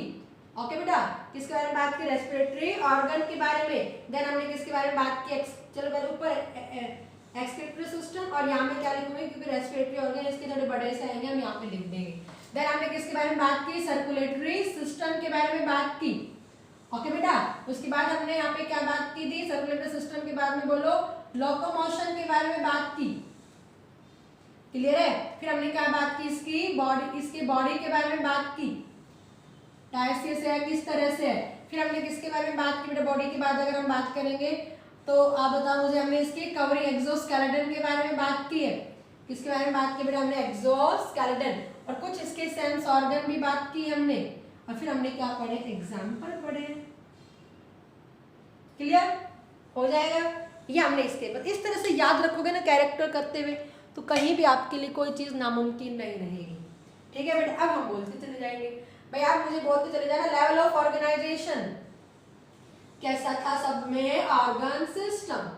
ओके बेटा। किसके बारे में बात की, रेस्पिरेटरी ऑर्गन के बारे में। देन हमने किसके बारे में बात की, चलो पहले ऊपर एक्सक्रीटरी सिस्टम, और यहाँ में क्या लिखूंगे क्योंकि रेस्पिरेटरी ऑर्गन इसके थोड़े बड़े से आएंगे, हम यहाँ पे लिख देंगे। देन हमने किसके बारे में बात की, सर्कुलेटरी सिस्टम के बारे में बात की, ओके बेटा। उसके बाद हमने यहाँ पे क्या बात की थी, सर्कुलेटरी सिस्टम के बाद में बोलो लोकोमोशन के बारे में बात की, क्लियर है। फिर हमने क्या बात की, इसकी बॉडी, इसके बॉडी के बारे में बात की, टाइस से है, किस तरह से है। फिर हमने किसके बारे में बात की बेटा, बॉडी के बाद अगर हम बात करेंगे तो आप बताओ मुझे, हमने इसकी कवरिंग एक्सोस्केलेटन के बारे में बात की है। किसके बारे में बात की बेटा, हमने एक्सोस्केलेटन, और कुछ इसके सेंस ऑर्गन भी बात की हमने, और फिर हमने क्या पढ़े, एग्जाम्पल पढ़े, क्लियर हो जाएगा। ये हमने इसके बाद इस तरह से याद रखोगे ना कैरेक्टर करते हुए, तो कहीं भी आपके लिए कोई चीज नामुमकिन नहीं रहेगी, ठीक है बेटा। अब हम बोलते चले जाएंगे भाई, आप मुझे बोलते चले जाना, लेवल ऑफ ऑर्गेनाइजेशन कैसा था सब में, organ system,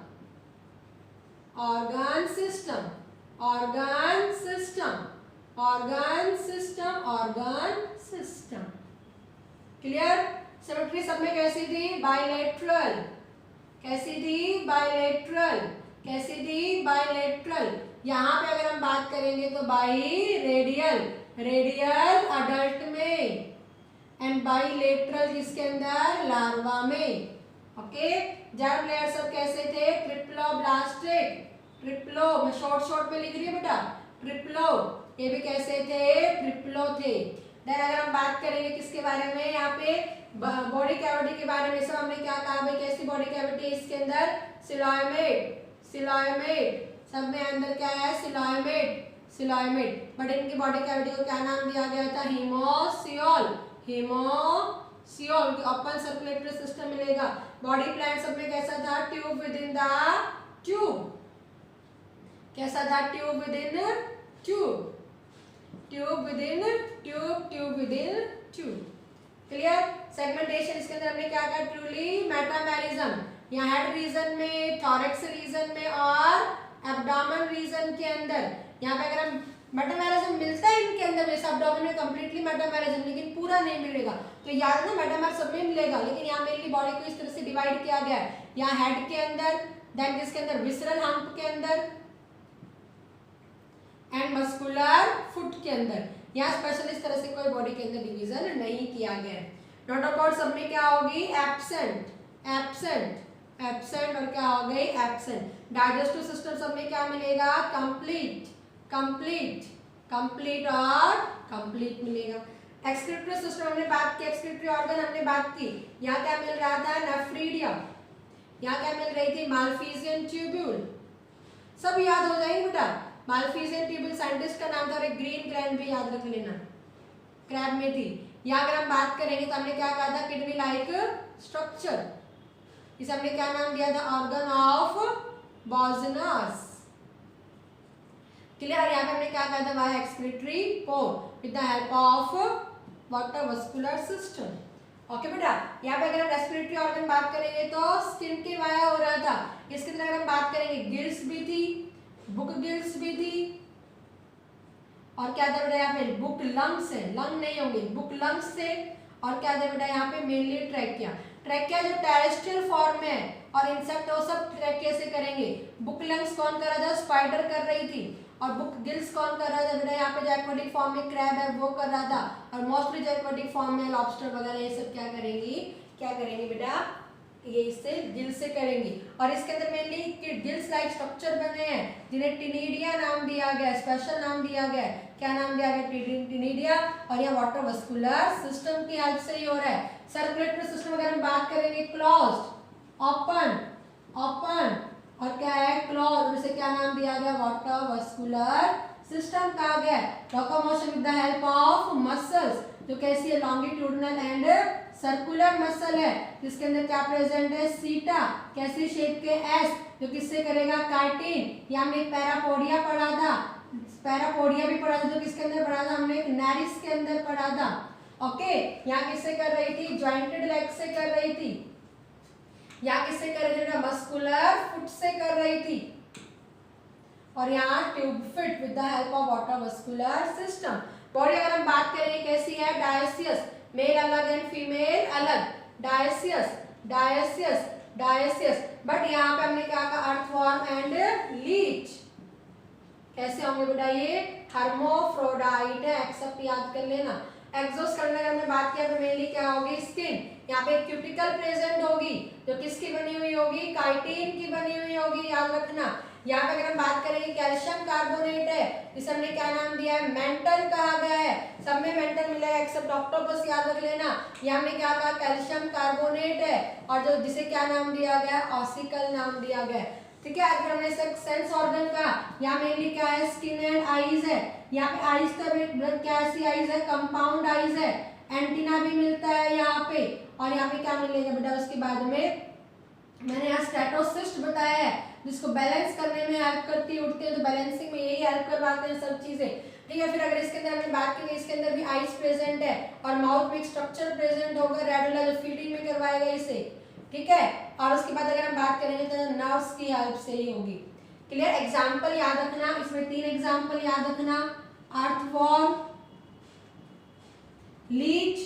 organ system, organ system, organ system, organ system, clear. Symmetry सब में कैसी थी, बाइलेटरल, कैसी थी, बाइलेटरल, कैसी थी, बाइलेटरल। यहाँ पे अगर हम बात करेंगे तो बाई रेडियल, रेडियल अडल्ट में, एंड बाइलेटरल किसके अंदर, लार्वा में, ओके। जर्म लेयर सब कैसे थे, ट्रिप्लोब्लास्टिक, ट्रिप्लो, मैं शॉर्ट में लिख रही हूँ बेटा, ट्रिप्लो, ये भी कैसे थे, ट्रिप्लो थे। देन अगर हम बात करेंगे किसके बारे में, यहाँ पे बॉडी कैविटी के बारे में, सब हमने क्या कहा भाई, कैसी बॉडी कैविटी है इसके अंदर, सिलोइमेट, सिलोइमेट, सब में अंदर क्या है, सिलोइमेट, सिलोइमेट। बट इनकी बॉडी कैविटी को क्या नाम दिया गया था, हीमोसियोल, हीमोसियोल। ओपन सर्कुलेटरी सिस्टम मिलेगा। बॉडी प्लान सब में कैसा था, tube with in the tube, कैसा था, tube with in tube, tube with in tube, tube with in tube, clear. Segmentation इसके अंदर हमने क्या कहा, ट्रूली मेटामेरिज्म, यहाँ हेड रीजन में, थॉरेक्स रीजन में और एब्डोमेन रीजन के अंदर। यहाँ पे अगर हम मेटामेरिज्म मिलता है इनके अंदर, जैसे एब्डोमेन में कंप्लीटली मेटामेरिज्म, लेकिन पूरा नहीं मिलेगा, तो याद ना मेटामेर सब में मिलेगा, लेकिन यहाँ मेनली बॉडी को इस तरह से डिवाइड किया गया है, यहाँ हेड के अंदर, देन किसके अंदर, विसरल हम्प के अंदर, एंड मस्कुलर फुट के अंदर। यहाँ स्पेशल इस तरह से कोई बॉडी के अंदर डिवीजन नहीं किया गया है। नोटोकॉर्ड सब में क्या होगी, एब्सेंट, एब्सेंट, एब्सेंट, और क्या हो गई, एब्सेंट। डाइजेस्टिव सिस्टम सब में क्या मिलेगा, कंप्लीट, कंप्लीट, कंप्लीट और कंप्लीट मिलेगा। एक्सक्रीटरी सिस्टम हमने बात की, एक्सक्रीटरी ऑर्गन हमने बात की। यहाँ क्या मिल रहा था, नेफ्रीडिया, यहाँ क्या मिल रही थी, मालफिजियन ट्यूब्यूल, सब याद हो जाएगी बेटा। मालफिजियन ट्यूब्यूल साइंटिस्ट का नाम था, और एक ग्रीन क्रैब भी याद रख लेना, क्रैब में थी। यहाँ अगर हम बात करेंगे तो हमने क्या कहा था, किडनी लाइक स्ट्रक्चर, इसे हमने क्या नाम दिया था, ऑर्गन ऑफ बॉजनस, क्लियर। यहाँ पे हमने क्या कहा था, via excretory pour with the help of water vascular system, okay बेटा। यहाँ पे अगर हम रेस्पिरेटरी ऑर्गन बात करेंगे तो स्किन के वाया हो रहा था। इसके अंदर अगर हम बात करेंगे, गिल्स भी थी, बुक गिल्स भी थी, और क्या था बेटा, यहाँ पे बुक लंग्स है, लंग नहीं होंगे, बुक लंग्स थे, और क्या था बेटा, यहाँ पे मेनली ट्रैकिया, ट्रैकिया जो टेरेस्ट्रियल फॉर्म में है, और इंसेक्ट वो सब ट्रैकिया से करेंगे। बुक लंग्स कौन कर रहा था, स्पाइडर कर रही थी, और बुक गिल्स कौन कर रहा था बेटा, यहाँ पे जो एक्वेटिक फॉर्म में क्रैब है वो कर रहा था, और मोस्टली जो एक्वेटिक फॉर्म में लॉबस्टर वगैरह ये सब क्या करेंगी, क्या करेंगे बेटा, ये इससे गिल से करेंगी। और इसके अंदर मेनली गिल्स लाइक स्ट्रक्चर बने हैं, जिन्हें टिनिडिया नाम दिया गया, स्पेशल नाम दिया गया, क्या नाम दिया गया, टिनिडिया, और यह वाटर वस्कुलर सिस्टम की हेल्प से ही हो रहा है। सर्कुलेटरी सिस्टम अगर हम बात करेंगे, क्लोज्ड, ओपन, ओपन, और क्या है, क्लोज, इसे क्या नाम दिया गया, वाटर वस्कुलर सिस्टम कहा गया। Locomotion with the help of muscles, जो कैसी है, लॉन्गिट्यूडिनल एंड सर्कुलर मसल है जिसके अंदर क्या प्रेजेंट है, सीटा कैसी शेप के, एस, जो किससे करेगा, काइटिन। या हमने पैरापोडिया पढ़ा था, पैरापोडिया भी पढ़ा था, जो किसके अंदर पढ़ा था हमने, नेरिस के अंदर पढ़ा था। ओके, यहाँ किससे कर रही थी, ज्वाइंटेड लेग से कर रही थी, यहाँ किससे कर रही थी, मस्कुलर फुट से कर रही थी। और यहाँ tube fit with the help of water muscular system. Body अगर हम बात करें कैसी है, डायसियस, मेल अलग एंड फीमेल अलग, डायसियस डायसियस डायसियस। बट यहाँ पे हमने क्या कहा, अर्थवॉर्म एंड लीच। कैसे होंगे बेटा ये, हर्मोफ्रोडाइट है, एक्सेप्ट याद कर लेना। एक्सोस्केलेटन अगर हमने बात किया तो मेनली क्या होगी, स्किन। यहाँ पे क्यूटिकल प्रेजेंट होगी जो किसकी बनी हुई होगी, काइटिन की बनी हुई होगी, याद रखना। यहाँ पे अगर हम बात करेंगे कैल्शियम कार्बोनेट है, जिसे हमने क्या नाम दिया है, मेंटल कहा गया है। सब में मेंटल मिलेगा एक्सेप्ट ऑक्टोपस, याद रख लेना। यहाँ हमने क्या कहा, कैल्शियम कार्बोनेट है, और जो जिसे क्या नाम दिया गया, ऑसिकल नाम दिया गया। ठीक है, अगर हमने सेंस ऑर्गन का, यहाँ मेनली क्या है, स्किन एंड आईज है। यहाँ पे आईज का क्या ऐसी आईज है, कंपाउंड आईज है। एंटीना भी मिलता है यहाँ पे, और यहाँ पे क्या मिलेगा बेटा, उसके बाद में मैंने यहाँ स्टेटोसिस्ट बताया है जिसको बैलेंस करने में हेल्प करती है, उठते हैं तो बैलेंसिंग में यही हेल्प करवाते हैं सब चीजें। ठीक है, फिर अगर इसके अंदर हमने बात की, इसके अंदर भी आईज प्रेजेंट है और माउथ में एक स्ट्रक्चर प्रेजेंट होगा रेडुला, जो फीडिंग में करवाएगा इसे। ठीक है, और उसके बाद अगर हम बात करेंगे तो नर्व्स की हेल्प से ही होगी। क्लियर, एग्जाम्पल याद रखना, इसमें 3 एग्जाम्पल याद रखना, अर्थवॉर्म, लीच,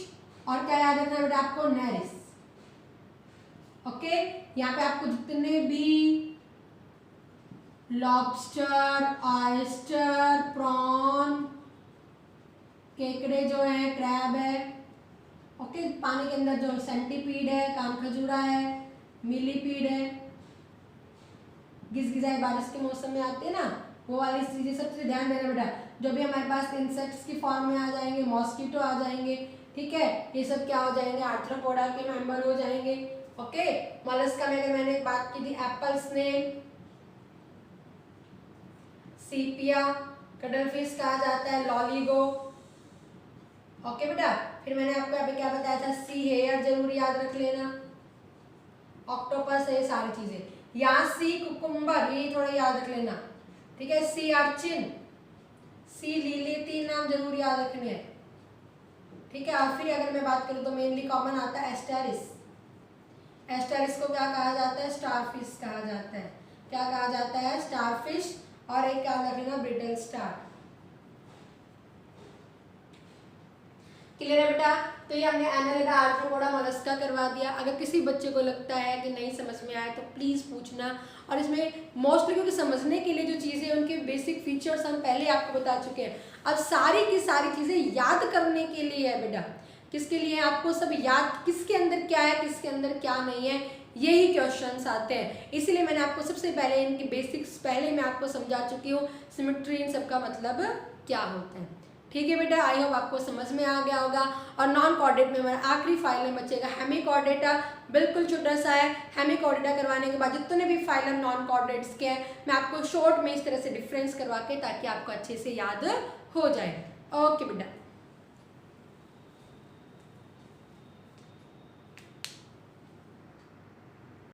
और क्या याद रखना बेटा आपको, नेरिस। ओके, यहाँ पे आपको जितने भी लॉबस्टर, ऑयस्टर, प्रॉन, केकड़े जो है, क्रैब है, ओके, पानी के अंदर जो सेंटीपीड है, कानखजूरा है, मिलीपीड है, गिजगिजाए बारिश के मौसम में आते हैं ना, वो वाली चीजें सबसे ध्यान देना बेटा। जो भी हमारे पास इंसेक्ट्स की फॉर्म में आ जाएंगे, मॉस्किटो आ जाएंगे, ठीक है, ये सब क्या हो जाएंगे, आर्थ्रोपोडा के मेंबर हो जाएंगे। ओके, मोलस्का में अगर मैंने बात की थी, एप्पल स्नेल, सीपिया, कटलफिश कहा जाता है, लॉलीगो। ओके बेटा, फिर मैंने आपको यहाँ पे क्या बताया था, सी हेयर जरूर याद रख लेना, ऑक्टोपस है, ये सारी चीजें। यहाँ सी कुकुम्बर, ये थोड़ा याद रख लेना। ठीक है, सी अर्चिन, सी लीली, 3 नाम जरूर याद रखने हैं। ठीक है, और फिर अगर मैं बात करूँ तो मेनली कॉमन आता है एस्टेरिस। एस्टेरिस को क्या कहा जाता है, स्टारफिश कहा जाता है। क्या कहा जाता है, स्टारफिश। और एक क्या रख लेना, ब्रिटल स्टार। क्लियर है बेटा, तो ये हमने एनालिडा, आर्थ्रोपोडा, मोलस्का करवा दिया। अगर किसी बच्चे को लगता है कि नहीं समझ में आया तो प्लीज़ पूछना। और इसमें मोस्टली क्योंकि समझने के लिए जो चीज़ें उनके बेसिक फीचर्स हम पहले आपको बता चुके हैं, अब सारी की सारी चीज़ें याद करने के लिए है बेटा। किसके लिए, आपको सब याद, किसके अंदर क्या है, किसके अंदर क्या नहीं है, यही क्वेश्चंस आते हैं। इसीलिए मैंने आपको सबसे पहले इनकी बेसिक्स पहले मैं आपको समझा चुकी हूँ, सिमेट्री इन सबका मतलब क्या होता है। ठीक है बेटा, आई होप आपको समझ में आ गया होगा। और नॉन कॉर्डेट में हमारा आखिरी फाइलम बचेगा हेमिकॉर्डेटा, बिल्कुल छोटा सा है। हेमिकॉर्डेटा करवाने के बाद जितने भी फाइलम नॉन कॉर्डेट्स के हैं मैं आपको शॉर्ट में इस तरह से डिफरेंस करवा के, ताकि आपको अच्छे से याद हो जाए। ओके बेटा।